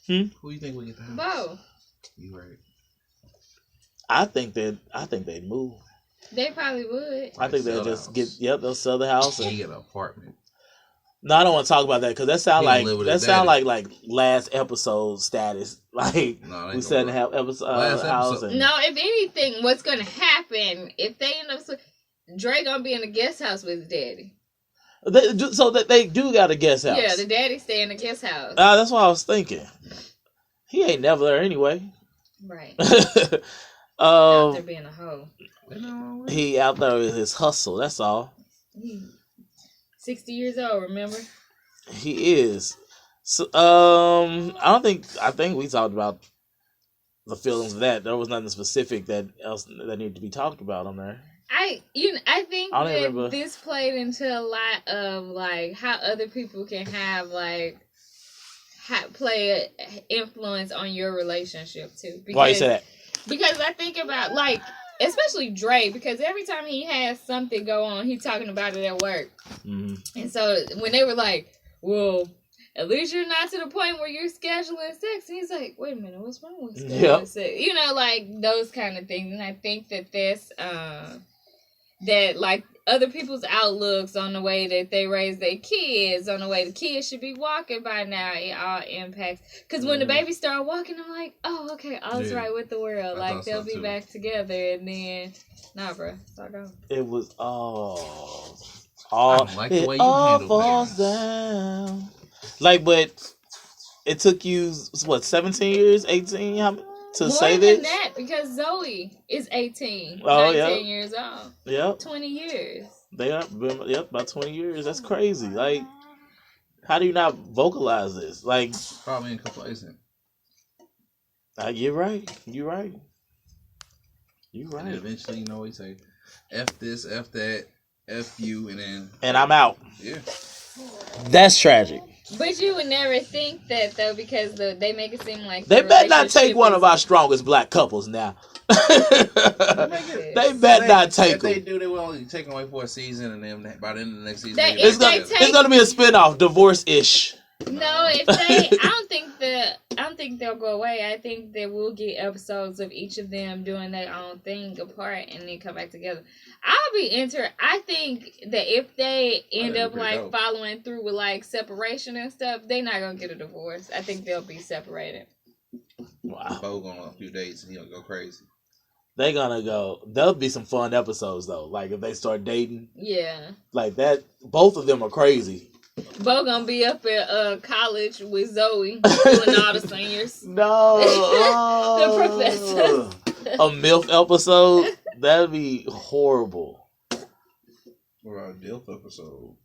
do you think will get the house? Bo. You right. I think they'd move. They probably would. I think they'll just they'll sell the house and get an apartment. No, I don't want to talk about that because that sound like last episode status. Like we said in episode house. No, if anything, what's gonna happen if they end up Dre gonna be in the guest house with his daddy. So that they do got a guest house. Yeah, the daddy stay in the guest house. That's what I was thinking. He ain't never there anyway. Right. Out there being a hoe. He out there with his hustle. That's all. 60 years old. Remember? He is. So, I think we talked about the feelings of that. There was nothing specific that needed to be talked about on there. I think that this played into a lot of like how other people can have like play an influence on your relationship too. Because, why you say that? Because I think about like. Especially Dre, because every time he has something go on, he's talking about it at work. Mm-hmm. And so when they were like, well, at least you're not to the point where you're scheduling sex. And he's like, wait a minute, what's wrong with scheduling sex? You know, like those kind of things. And I think that that's that like other people's outlooks on the way that they raise their kids, on the way the kids should be walking by now, it all impacts. Because when the baby start walking, I'm like, oh, okay, all's right with the world. Like they'll be back together, and then nah, bro, start going. It was all like the way you handle falls down. Like, but it took you what 17 years, 18 to more say than this? that, because Zoe is 18, 19 years old. Yep. 20 years. They are, about 20 years. That's crazy. Like, how do you not vocalize this? Like, probably complacent. You're right. You're right. And eventually, you know, we say, F this, F that, F you, and then... And I'm out. Yeah. That's tragic. But you would never think that, though, because they make it seem like... They better not take one of our strongest black couples now. They better not take them. If they do, they will only take them away for a season, and then by the end of the next season... It's going to be a spinoff, divorce-ish. No, if they... I don't think they'll go away. I think that we'll get episodes of each of them doing their own thing apart and then come back together. I'll be I think that if they end up like following through with like separation and stuff, they're not gonna get a divorce. I think they'll be separated. Wow. Bo going on a few dates and he'll go crazy. They're gonna go. There'll be some fun episodes though. Like if they start dating. Yeah. Like that. Both of them are crazy. Bo gonna be up at college with Zoe doing all the seniors. No. The professor. A MILF episode? That'd be horrible. What about a DILF episode?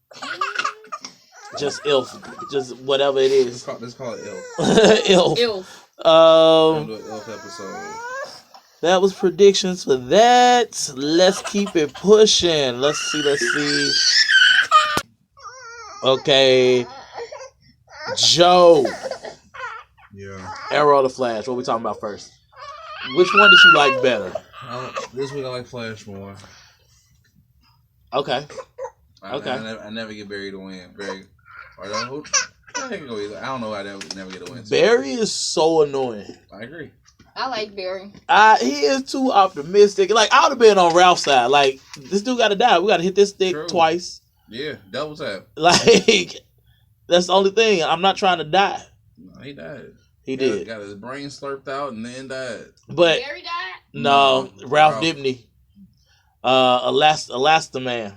Just ILF. Just whatever it is. Let's call it ILF. ILF. ILF. ILF episode. That was predictions for that. Let's keep it pushing. Let's see. Okay. Joe. Yeah. Arrow or the Flash? What are we talking about first? Which one did you like better? This week I like Flash more. Okay. I never get Barry to win. Barry. I can go either. I don't know why I never get a win. Barry is so annoying. I agree. I like Barry. He is too optimistic. Like, I would have been on Ralph's side. Like, this dude got to die. We got to hit this stick twice. Yeah, double tap. Like, that's the only thing. I'm not trying to die. No, he died. He did. Got his brain slurped out and then died. But Barry died? No, Ralph Dibny. Elastaman.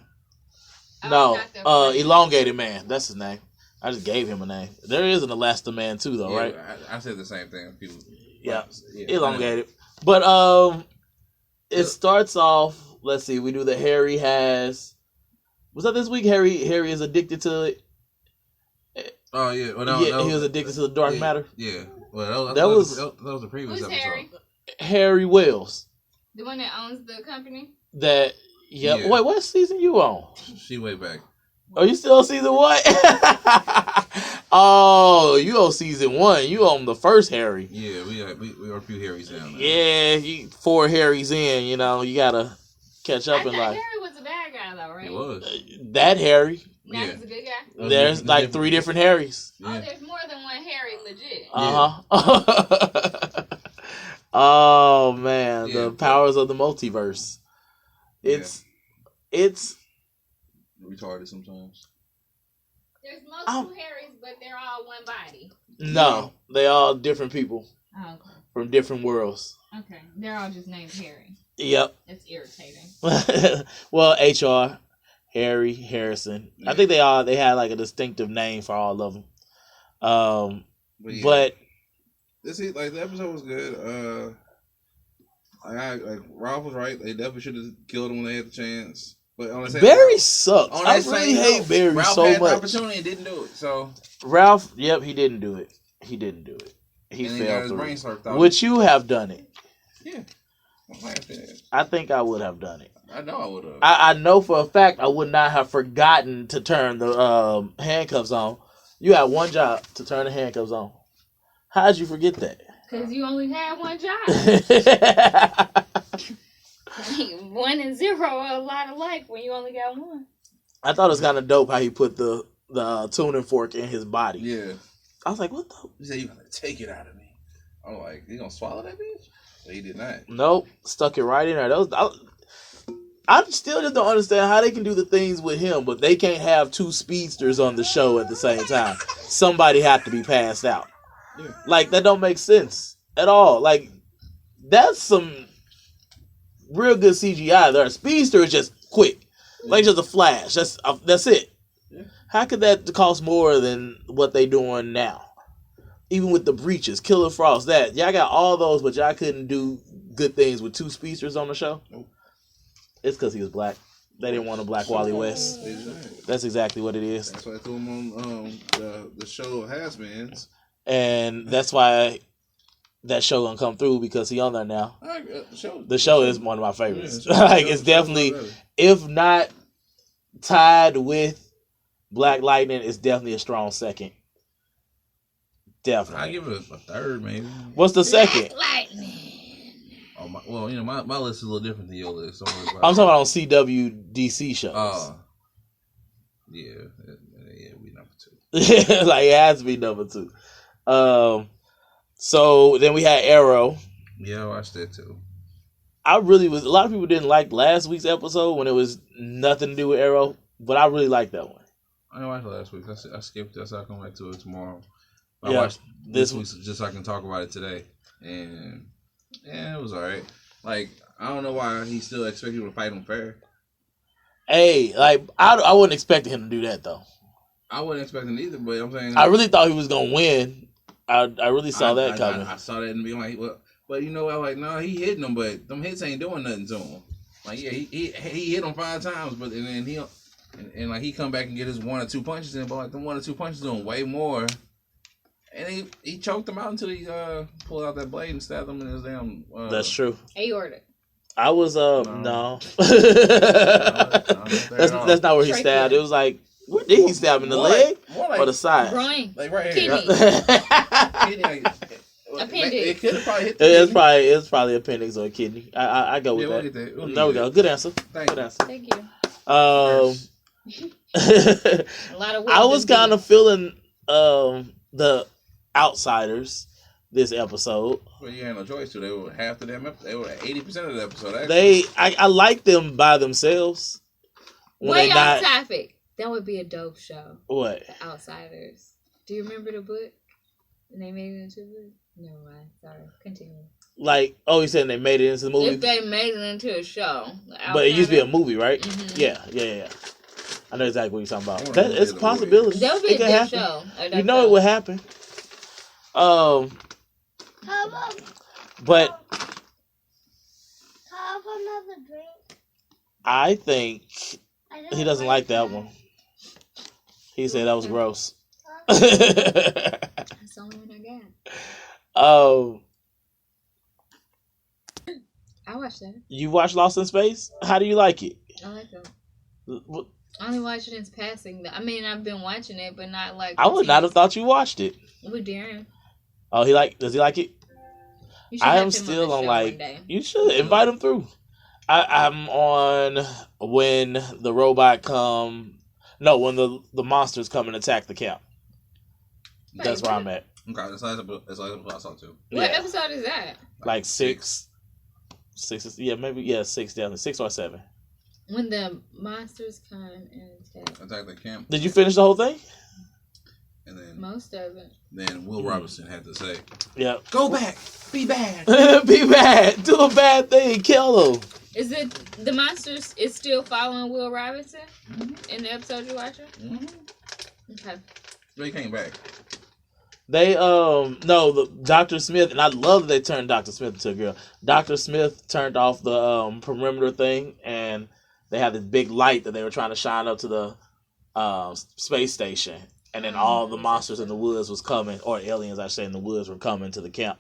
No, Elongated Man. That's his name. I just gave him a name. There is an Elastaman too, though, right? I said the same thing. People. Yeah. Elongated. But it starts off. Let's see. We do the Harry has. Was that this week? Harry is addicted to it. Oh yeah. Well, he was addicted to the dark matter. Yeah. Well, that was the previous episode. Harry? Harry Wells. The one that owns the company. Yeah. Wait, what season you on? She way back. Are you still on season 1? Oh, you on season 1. You on the first Harry. Yeah, we are a few Harrys down now. Yeah, 4 Harrys in, you know, you gotta catch up in life. Harry was a bad guy though, right? He was. That Harry. Now he's a good guy? There's like 3 different Harrys. Yeah. Oh, there's more than one Harry legit. Uh-huh. Oh man, the powers of the multiverse. It's retarded sometimes. There's multiple Harrys, but they're all one body. No, they all different people. Oh, okay. From different worlds. Okay, they're all just named Harry. Yep. That's irritating. Well, HR, Harry, Harrison. Yeah. I think they had like a distinctive name for all of them. But the episode was good. Like Ralph was right. They definitely should have killed him when they had the chance. But Barry sucks. I really hate Barry Ralph so had much. The opportunity and didn't do it. So Ralph, yep, he didn't do it. He failed through. Would you have done it? Yeah. I think I would have done it. I know I would have. I know for a fact I would not have forgotten to turn the handcuffs on. You had one job to turn the handcuffs on. How'd you forget that? Because you only had one job. 1 and 0 are a lot of life when you only got one. I thought it was kind of dope how he put the the tuning fork in his body. Yeah. I was like, what the? He said, "You gonna take it out of me." I'm like, "You gonna swallow that bitch?" But he did not. Nope, stuck it right in there. I still just don't understand how they can do the things with him, but they can't have two speedsters on the show at the same time. Somebody had to be passed out. Yeah. Like, that don't make sense at all. Like, that's some real good CGI there. Speedster is just quick. Like, just a flash. That's it. Yeah. How could that cost more than what they doing now? Even with the breaches, Killer Frost, y'all got all those, but y'all couldn't do good things with two speedsters on the show? Nope. It's because he was black. They didn't want a black Wally West. Exactly. That's exactly what it is. That's why I threw him on the show of Has-Beens. And that's why that show gonna come through, because he on there now. The show is one of my favorites. Yeah, like, it's definitely, if not tied with Black Lightning, it's definitely a strong second. Definitely. I give it a third, maybe. What's the second? Black Lightning. Oh, my list is a little different than your list. So I'm talking about on CWDC shows. Yeah, we number 2. Like, it has to be number 2. So then we had Arrow. Yeah, I watched that too. A lot of people didn't like last week's episode when it was nothing to do with Arrow, but I really liked that one. I didn't watch it last week. I skipped that, so I'll come back to it tomorrow. I Yeah, watched this week just so I can talk about it today. And it was alright. Like, I don't know why he still expects people to fight him fair. Hey, like, I wasn't expecting him to do that, though. I wasn't expecting either, but I'm saying... I really thought he was going to win. I really saw that coming. I saw that and being like, well, but you know, I was like, no, he hitting him, but them hits ain't doing nothing to him. Like, yeah, he hit him 5 times, but and then and like he come back and get his 1 or 2 punches in, but like them 1 or 2 punches doing way more. And he choked him out until he pulled out that blade and stabbed him in his damn. That's true. Aorta. I was no. That's not where he stabbed. It was like, where did he stab, in the leg or the side? Groin. Like right here. Kidney. Appendix. It could have probably hit. It's probably appendix or a kidney. I go with that. There we go. Good answer. Good answer. Thank you. A lot of. I was kind of feeling the outsiders this episode. Well, you had no choice to. They were half of them. They were 80% of the episode. I like them by themselves. Way off topic. That would be a dope show. What? The Outsiders. Do you remember the book? And they made it into a book? Never mind. Sorry. Continue. Like, you said they made it into the movie? If they made it into a show. But it used to be a movie, right? Mm-hmm. Yeah. I know exactly what you're talking about. It's a possibility. That would be a good show. You know it would happen. But another drink. I think he doesn't like that one. He said that was gross. That's the only one I got. I watched that. You watched Lost in Space? How do you like it? I like it. I only watched it in passing. I mean, I've been watching it, but not like. I would not have thought you watched it. With Darren. Oh, does he like it? I am still on like. You should invite him through. I'm on when the robot when the monsters come and attack the camp. That's where I'm at. Okay, that's what I saw too. What episode is that? Like 6. 6, maybe 6 down, 6 or 7. When the monsters come and attack the camp. Did you finish the whole thing? And then most of it. Then Will Robinson had to say, "Yeah, go back, be bad, be bad, do a bad thing, kill him." Is it the monsters? Is still following Will Robinson in the episode you're watching? Mm-hmm. Okay. They came back. They the Dr. Smith, and I love that they turned Dr. Smith into a girl. Dr. Smith turned off the perimeter thing, and they had this big light that they were trying to shine up to the space station, and then all the monsters in the woods was coming, or aliens, I say, in the woods were coming to the camp.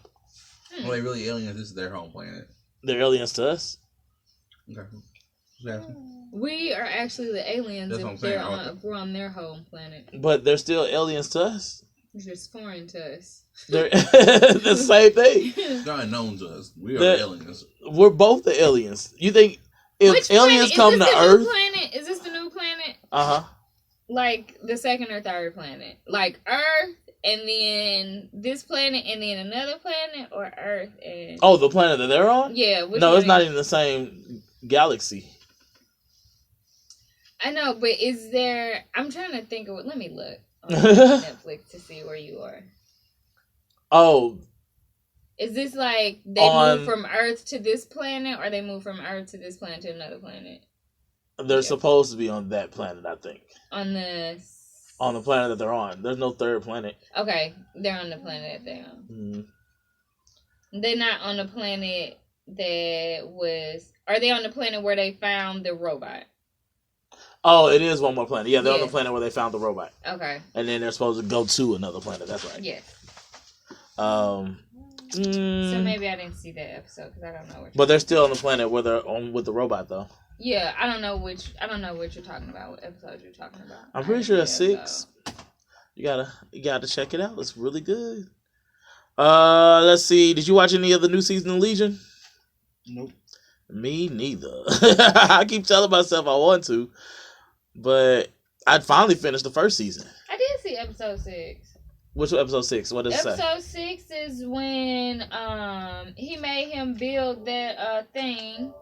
Well, they really aliens. This is their home planet. They're aliens to us. Okay. Yeah. We are actually the aliens if we're on their home planet. But they're still aliens to us. They're just foreign to us. They're the same thing. They're unknown to us. We are the aliens. We're both the aliens. You think if aliens come to Earth? Is this the new planet? Uh-huh. like the second or third planet, like Earth, and then this planet, and then another planet, or Earth and the planet that they're on. Yeah, no, it's not in the same galaxy. I know, but is there? I'm trying to think of it. Let me look on Netflix to see where you are. Oh, is this like they move from Earth to this planet, or they move from Earth to this planet to another planet? They're supposed to be on that planet, I think. On the planet that they're on. There's no third planet. Okay, they're on the planet that they're on. Mm-hmm. They're not on the planet that was. Are they on the planet where they found the robot? Oh, it is one more planet. Yeah, they're on the planet where they found the robot. Okay. And then they're supposed to go to another planet. That's right. Yes. So maybe I didn't see that episode because I don't know. But they're still on the planet where they're on with the robot, though. Yeah, I don't know what you're talking about. What episode you're talking about? I'm pretty sure it's 6. You gotta check it out. It's really good. Let's see. Did you watch any of the new season of Legion? Nope. Me neither. I keep telling myself I want to, but I finally finished the first season. I did see episode 6. Which episode 6? What does it say? Episode 6 is when he made him build that thing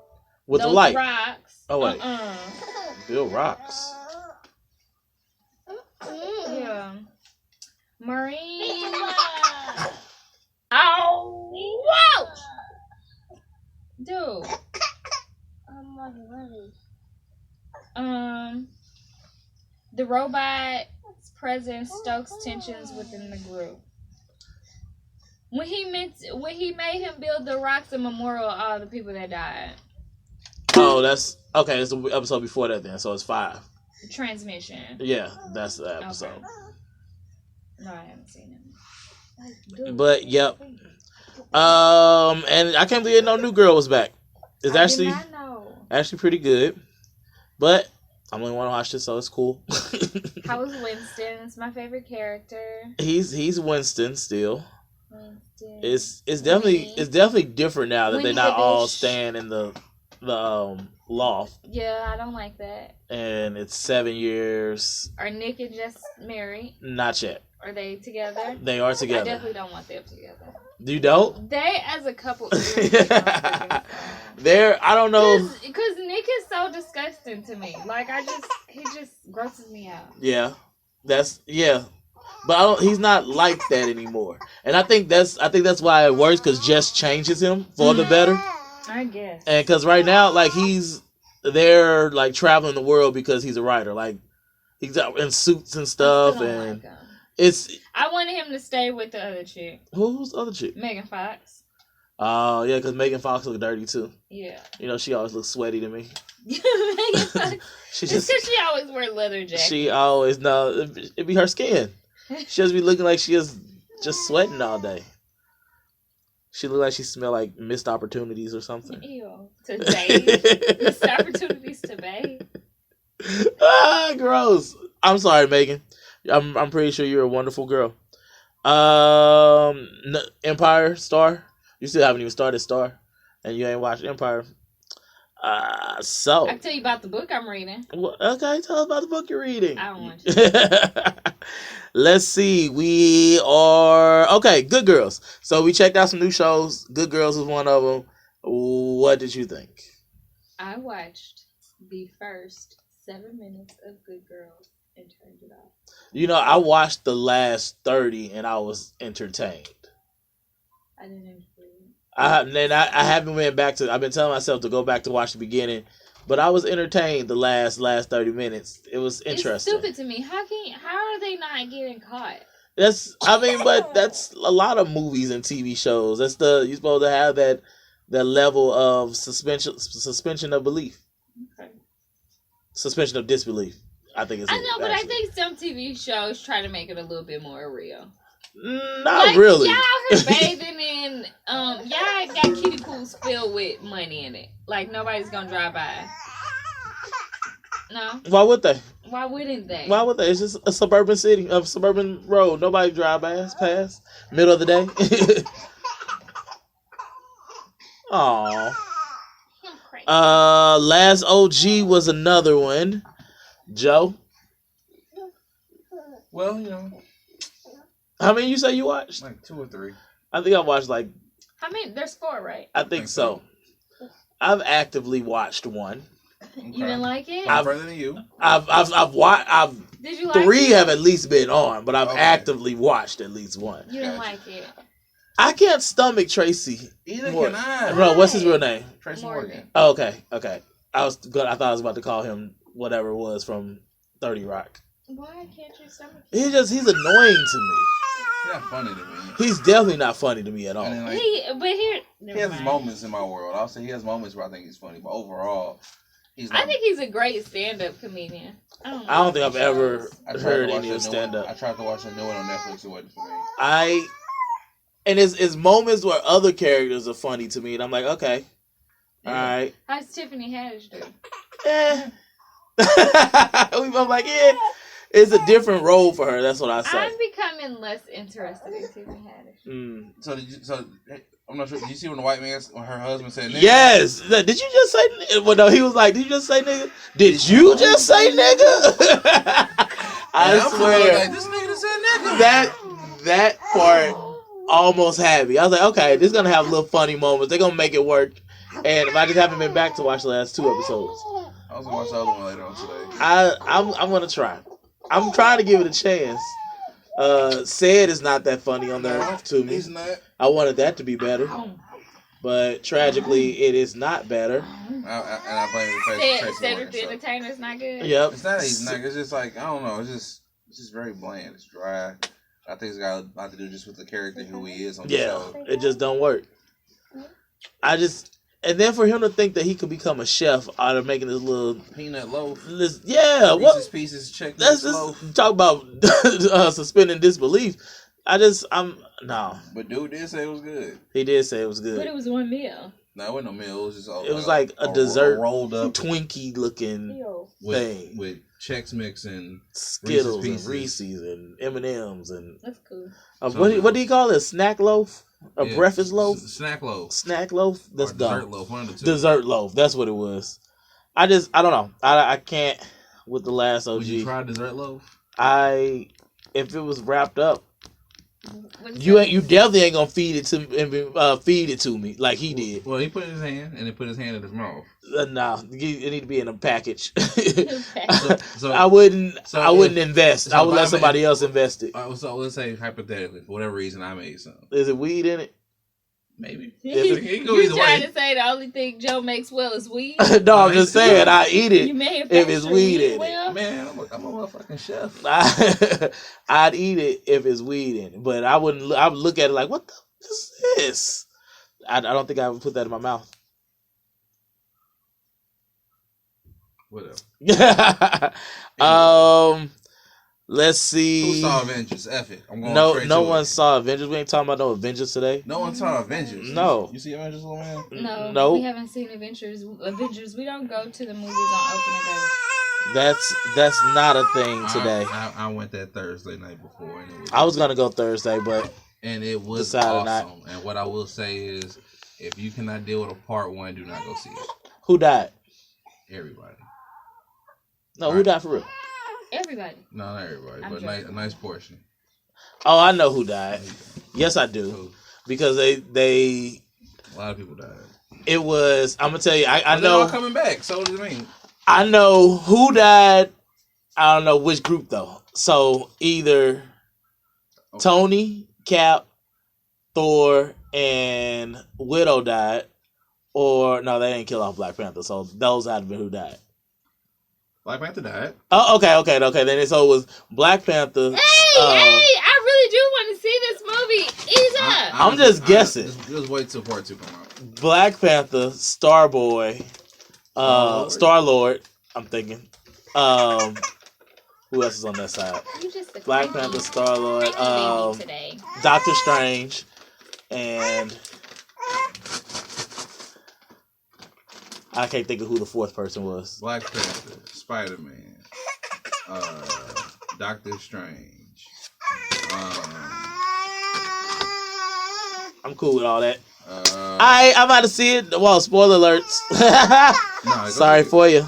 with the light rocks. Oh wait, build rocks. Yeah, Marina. Oh, whoa, dude. The robot's presence stokes tensions within the group. When he made him build the rocks a memorial of all the people that died. Oh, that's okay. It's the episode before that then, so it's 5. Transmission. Yeah, that's the episode. Okay. No, I haven't seen it. But yep. And I can't believe no new girl was back. It's actually pretty good. But I'm only want to watch this, so it's cool. How was Winston? It's my favorite character. He's Winston still. Winston. It's definitely different now that they're not all staying in the loft. Yeah, I don't like that. And it's 7 years. Are Nick and Jess married? Not yet. Are they together? They are together. I definitely don't want them together. You don't? They as a couple. They're I don't know. Because Nick is so disgusting to me. Like he just grosses me out. Yeah, but he's not like that anymore. And I think that's why it works because Jess changes him for the better. I guess. And because right now, like they're like traveling the world because he's a writer. Like he's out in suits and stuff, and I wanted him to stay with the other chick. Who's the other chick? Megan Fox. Oh, yeah, because Megan Fox looks dirty, too. Yeah. You know, she always looks sweaty to me. Megan Fox. It's because she always wears leather jackets. She always, it'd be her skin. She just be looking like she is just sweating all day. She look like she smell like missed opportunities or something. Ew. To bathe. Missed opportunities to bathe. Gross. I'm sorry, Megan. I'm pretty sure you're a wonderful girl. Empire Star. You still haven't even started Star, and you ain't watched Empire. So I can tell you about the book I'm reading. Well, okay, tell us about the book you're reading. I don't want you. Let's see. We are okay. Good Girls. So we checked out some new shows. Good Girls was one of them. What did you think? I watched the first 7 minutes of Good Girls and turned it off. You know, I watched the last 30 and I was entertained. I didn't enjoy it. I haven't went back to. I've been telling myself to go back to watch the beginning, but I was entertained the last 30 minutes. It was interesting. It's stupid to me. How are they not getting caught? But that's a lot of movies and TV shows. You're supposed to have that level of suspension of belief. Okay. Suspension of disbelief. I think it's. I know, but I think some TV shows try to make it a little bit more real. Not really. Y'all out here bathing in y'all got kiddie pools filled with money in it. Like nobody's gonna drive by. No. Why would they? Why wouldn't they? Why would they? It's just a suburban city, a suburban road. Nobody drive past. Middle of the day. Aww. Last OG was another one. Joe. Well, you know, How many you say you watched? like 2 or 3. I think I watched like. How many? There's 4, right? I think so. I've actively watched one. Okay. You didn't like it? I'm further than you. I've watched. Did you like 3 it? have at least been on, but I've actively watched at least one. You didn't like it. I can't stomach Tracy. Either can I. No, what's his real name? Tracy Morgan. Oh, okay. I thought I was about to call him whatever it was from 30 Rock. Why can't you stomach him? He's annoying to me. He's not funny to me. He's definitely not funny to me at all. Then, like, he has his moments in my world. I'll say he has moments where I think he's funny, but overall, he's not. I think he's a great stand-up comedian. I don't think I've ever heard any of stand-up. I tried to watch a new one on Netflix. It wasn't for me. And it's moments where other characters are funny to me, and I'm like, okay, all right. How's Tiffany Haddish do? I'm like, yeah. It's a different role for her. That's what I say. I'm becoming less interested in Tiffany Haddish. So I'm not sure. Did you see when her husband said nigga? Yes. Did you just say? Well, no. He was like, "Did you just say nigga? Did you just say nigga?" I swear. Like, this nigga said nigga. That part almost had me. I was like, okay, this is gonna have little funny moments. They're gonna make it work. And if I just haven't been back to watch the last 2 episodes, I was gonna watch the other one later on today. I'm gonna try. I'm trying to give it a chance. Said is not that funny on there to me. He's not. I wanted that to be better, but tragically, it is not better. And I blame the fact Cedric the Entertainer's not good. Yep. It's not. He's not. It's just like, I don't know. It's just very bland. It's dry. I think it's got a lot to do just with the character who he is on the show. It just don't work. And then for him to think that he could become a chef out of making this little peanut loaf, Reese's Pieces check. That's just loaf. Talk about suspending disbelief. No. But dude did say it was good. He did say it was good. But it was one meal. No, it wasn't no meal. It was just it was like a dessert, rolled up Twinkie looking thing with Chex Mix and Skittles and Reese's and M&Ms and that's cool. What do you call it? A snack loaf? A breakfast loaf? Snack loaf. Snack loaf? That's dumb. Dessert loaf. One of the 2. Dessert loaf. That's what it was. I don't know. I can't with the last OG. Would you try dessert loaf? If it was wrapped up, you definitely ain't gonna feed it to me like he did. Well, he put it in his hand and then put his hand in his mouth. No, it need to be in a package. so I wouldn't invest. I would let somebody else invest it. So let's say hypothetically, for whatever reason, I made something. Is it weed in it? Maybe. You trying to say the only thing Joe makes well is weed? No, I'm just saying I eat it if it's weed in well? it. Man, I'm a motherfucking chef. I'd eat it if it's weed in it, but I would look at it like, what the is this? I don't think I would put that in my mouth. Whatever. Let's see. Who saw Avengers? F it. I'm going no one saw Avengers. We ain't talking about no Avengers today. No one saw Avengers. No. You see Avengers, little man? No. We haven't seen Avengers. We don't go to the movies on opening day. That's not a thing today. I went that Thursday night before. And I was gonna go Thursday, but it was awesome. Not. And what I will say is, if you cannot deal with a part 1, do not go see it. Who died? Everybody. No, who died for real? Everybody. No, not everybody, but a nice portion. Oh, I know who died. Yes, I do. Who? Because they a lot of people died. It was. I'm gonna tell you. I know. They're all coming back. So what does it mean? I know who died. I don't know which group though. So either Tony, Cap, Thor, and Widow died, or no, they didn't kill off Black Panther. So those had to be who died. Black Panther died. Oh, okay. Then so it was Black Panther. Hey, I really do want to see this movie. Ease up. I'm just guessing. Just wait till part 2 come out. Black Panther, Starboy, Star-Lord, I'm thinking. Who else is on that side? Black Panther, Star-Lord, Doctor Strange, and I can't think of who the 4th person was. Black Panther, Spider-Man, Doctor Strange. I'm cool with all that. I'm about to see it. Well, spoiler alerts. No, sorry for you.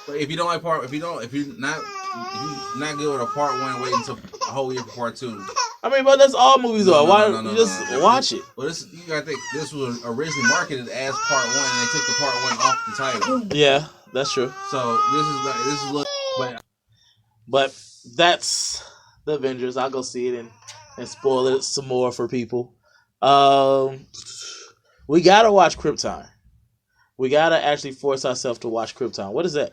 But if you don't like part, if you're not you're not good with a part one, wait until a whole year for part two. I mean, but that's all movies are. Why you just watch it? Well, this you gotta think. This was originally marketed as part one, and they took the part one off the title. Yeah, that's true. So this is but that's the Avengers. I'll go see it and spoil it some more for people. We gotta watch Krypton. We gotta actually force ourselves to watch Krypton. What is that?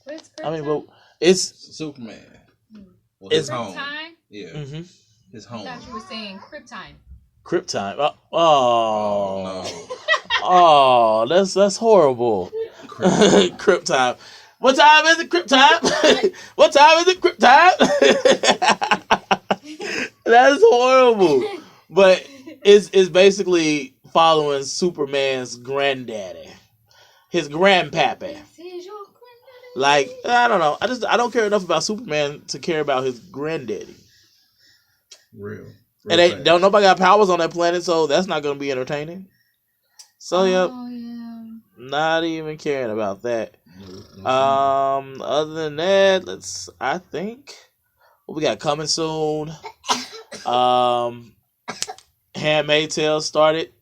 What's Krypton? I mean, well, it's Superman. Well, it's home. Yeah. Mm-hmm. His home. I thought you were saying Krypton. Krypton. Oh no. Oh, that's horrible. Krypton. What time is it? Krypton. What time is it? Krypton. That's horrible. But it's basically following Superman's granddaddy, his grandpappy. Like, I don't know. I don't care enough about Superman to care about his granddaddy. Real And don't nobody got powers on that planet, so that's not gonna be entertaining. So yeah, not even caring about that. Other than that, I think what we got coming soon. Handmaid's Tale started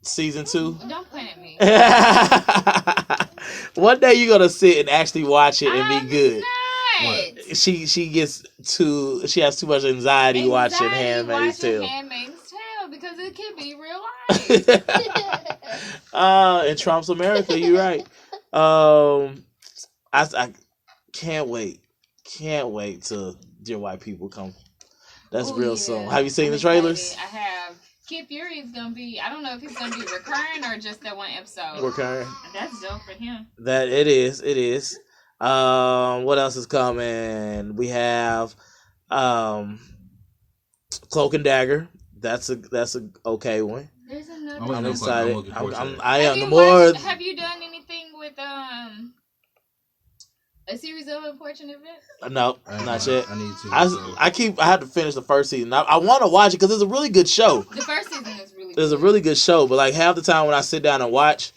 season 2. Don't point at me. One day you're gonna sit and actually watch it and be good. What? She has too much anxiety watching Handmaid's Tale. Handmaid's Tale because it could be real life. In Trump's America, you're right. I can't wait till Dear White People come. That's real soon. Have you seen the trailers? I have. Kid Fury is gonna be. I don't know if he's gonna be recurring or just that one episode. Recurring. That's dope for him. That it is. It is. What else is coming? We have Cloak and Dagger. That's a okay one. There's another. I'm excited. I am. Have you done anything with a series of unfortunate events? No, not yet. I need to. I have to finish the first season. I want to watch it because it's a really good show. The first season is really good. It's a really good show, but like half the time when I sit down and watch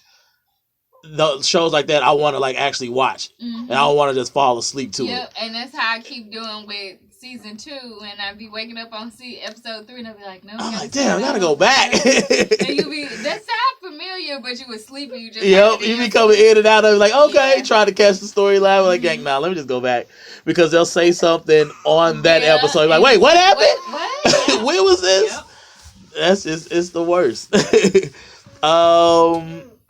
the shows like that, I want to like actually watch, and I don't want to just fall asleep to it. Yep, and that's how I keep doing with season 2, and I be waking up on episode 3, and I be like, no. I'm like, damn, I gotta go back. And that sound familiar, but you was sleeping. You just you be coming in and out of it, like, okay, try to catch the storyline. Like, gang, nah, let me just go back because they'll say something on that episode. You're like, wait, what happened? What? Where was this? Yep. That's just it's the worst.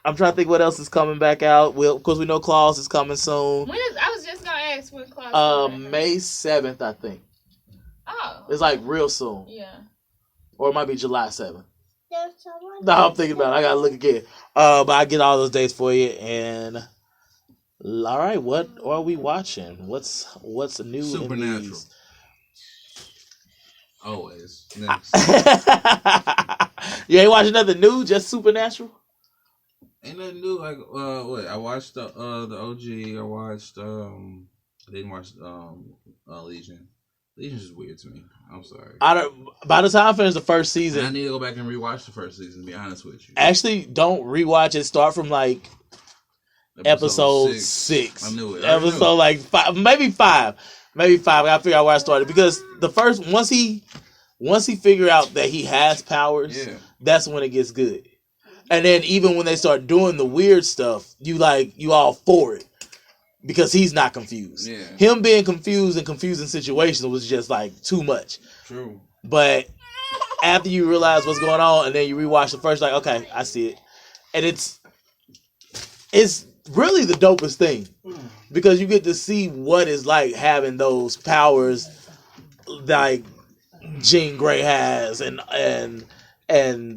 I'm trying to think what else is coming back out. Of course, we know Claus is coming soon. I was just gonna ask when Claus. May 7th, I think. Oh. It's like real soon. Yeah. Or it might be July 7th. No, I'm thinking about it. I gotta look again. But I get all those dates for you. And all right, what are we watching? What's new? Supernatural. Always. Next. You ain't watching nothing new? Just Supernatural? Ain't nothing new. Like what? I watched the OG. I watched I didn't watch Legion. Legion's just weird to me. I'm sorry. By the time I finish the first season, I need to go back and rewatch the first season. To be honest with you, actually, don't rewatch it. Start from like episode 6. I knew it. Episode like 5, maybe 5. I gotta figure out where I started because the first once he figure out that he has powers, that's when it gets good. And then even when they start doing the weird stuff, you all for it. Because he's not confused. Yeah. Him being confused in confusing situations was just like too much. True. But after you realize what's going on and then you rewatch the first, like, okay, I see it. And it's really the dopest thing. Because you get to see what it's like having those powers like Jean Grey has and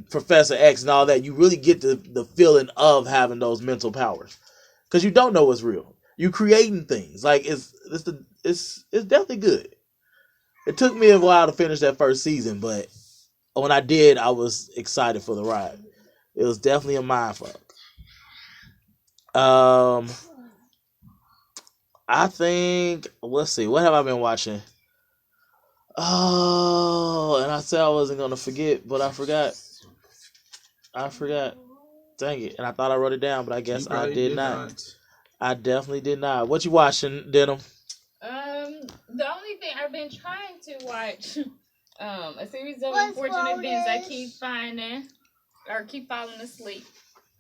Professor X and all that. You really get the feeling of having those mental powers. Because you don't know what's real. You creating things like it's definitely good. It took me a while to finish that first season, but when I did, I was excited for the ride. It was definitely a mindfuck. I think let's see, what have I been watching? Oh, and I said I wasn't gonna forget, but I forgot. Dang it! And I thought I wrote it down, but I guess I did not. I definitely did not. What you watching, Denim? The only thing I've been trying to watch, a series of unfortunate events I keep finding or keep falling asleep.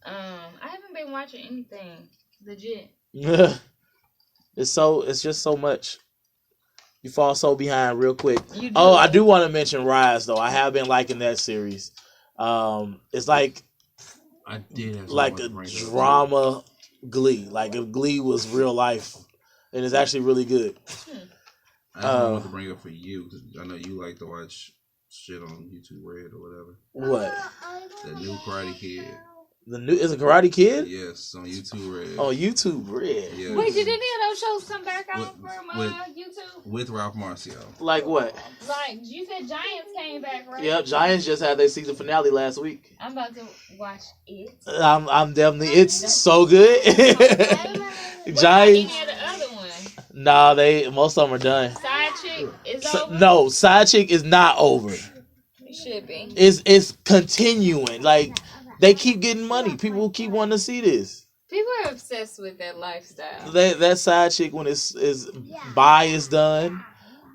I haven't been watching anything legit. It's just so much. You fall so behind real quick. You do. Oh, I do want to mention Rise though. I have been liking that series. It's like I did have like a drama Glee. Like if Glee was real life, and it's actually really good. I want to bring up for you because I know you like to watch shit on YouTube Red or whatever. What? The new Karate Kid. Is it Karate Kid? Yes, on YouTube Red. On YouTube Red. Yes. Wait, did any of those shows come back out from YouTube? With Ralph Marcio. Like what? Like you said, Giants came back, right? Yep, Giants just had their season finale last week. I'm about to watch it. I'm definitely. It's so good. Giants. Any of the other ones? Nah, most of them are done. Side Chick is over. No, Side Chick is not over. It should be. It's continuing. Like they keep getting money. People keep wanting to see this. People are obsessed with that lifestyle. That Side Chick when is Bye is done.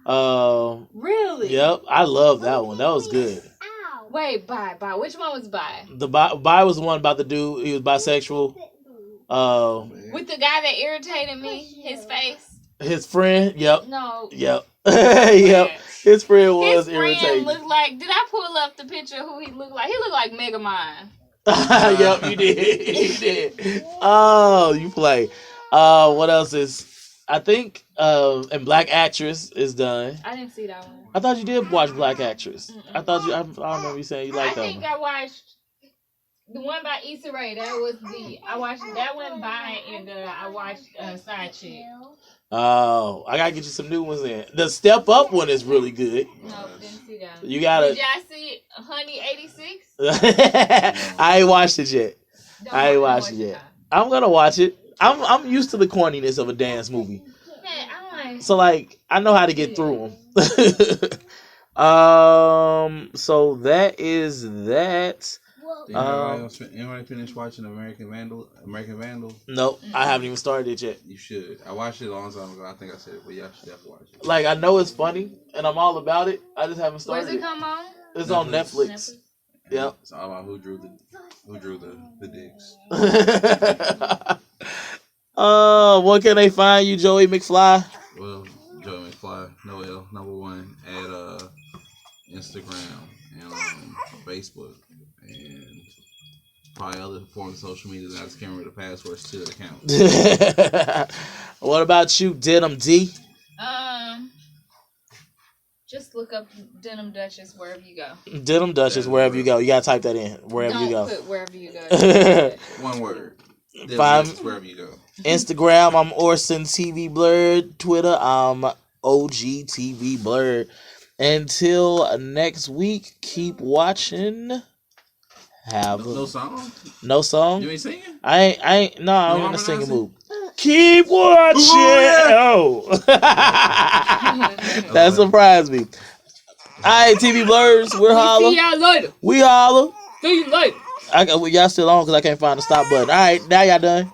Really? Yep, I love that one. That was good. Wait, Bye. Which one was Bye? The Bye was the one about the dude. He was bisexual. With the guy that irritated me, his face. His friend. Yep. No. Yep. Yep. His friend was irritating. His friend looked like. Did I pull up the picture of who he looked like? He looked like Megamind. Yep, you did. You did. Oh, you play. What else is? I think and Black Actress is done. I didn't see that one. I thought you did watch Black Actress. I thought you. I remember you saying you liked that one. I think I watched the one by Issa Rae. I watched that one by, and I watched Side Chick. Oh, I gotta get you some new ones in. The Step Up one is really good. No, didn't see that one. You gotta. Did y'all see Honey 86? I ain't watched it yet. I ain't watched it yet. I'm gonna watch it. I'm used to the corniness of a dance movie. Yeah, I'm like. So like I know how to get through them. So that is that. Anybody finish watching American Vandal? Nope, I haven't even started it yet. You should. I watched it a long time ago. I think I said it, but y'all should definitely watch it. Like I know it's funny and I'm all about it. I just haven't started. Where's it come on? It's on Netflix. Yep. It's all about who drew the dicks. What can they find you, Joey McFly? Well, Joey McFly, Noel, #1 at Instagram and Facebook and probably other forms of social media that I just can't remember the passwords to the account. What about you, Denim D? Just look up Denim Duchess wherever you go. Denim Duchess wherever you go. You gotta type that in wherever you go. Don't put wherever you go. One word. Denim Find Duchess wherever you go. Instagram, I'm Orson TV Blurred. Twitter, I'm OG TV Blurred. Until next week, keep watching. No song? No song? You ain't singing? I ain't. No, I'm in a singing mood. Keep watching. Oh, that surprised me. All right, TV Blurs, we're holla. See y'all later. We holla. See you later. Y'all still on because I can't find the stop button. All right, now y'all done.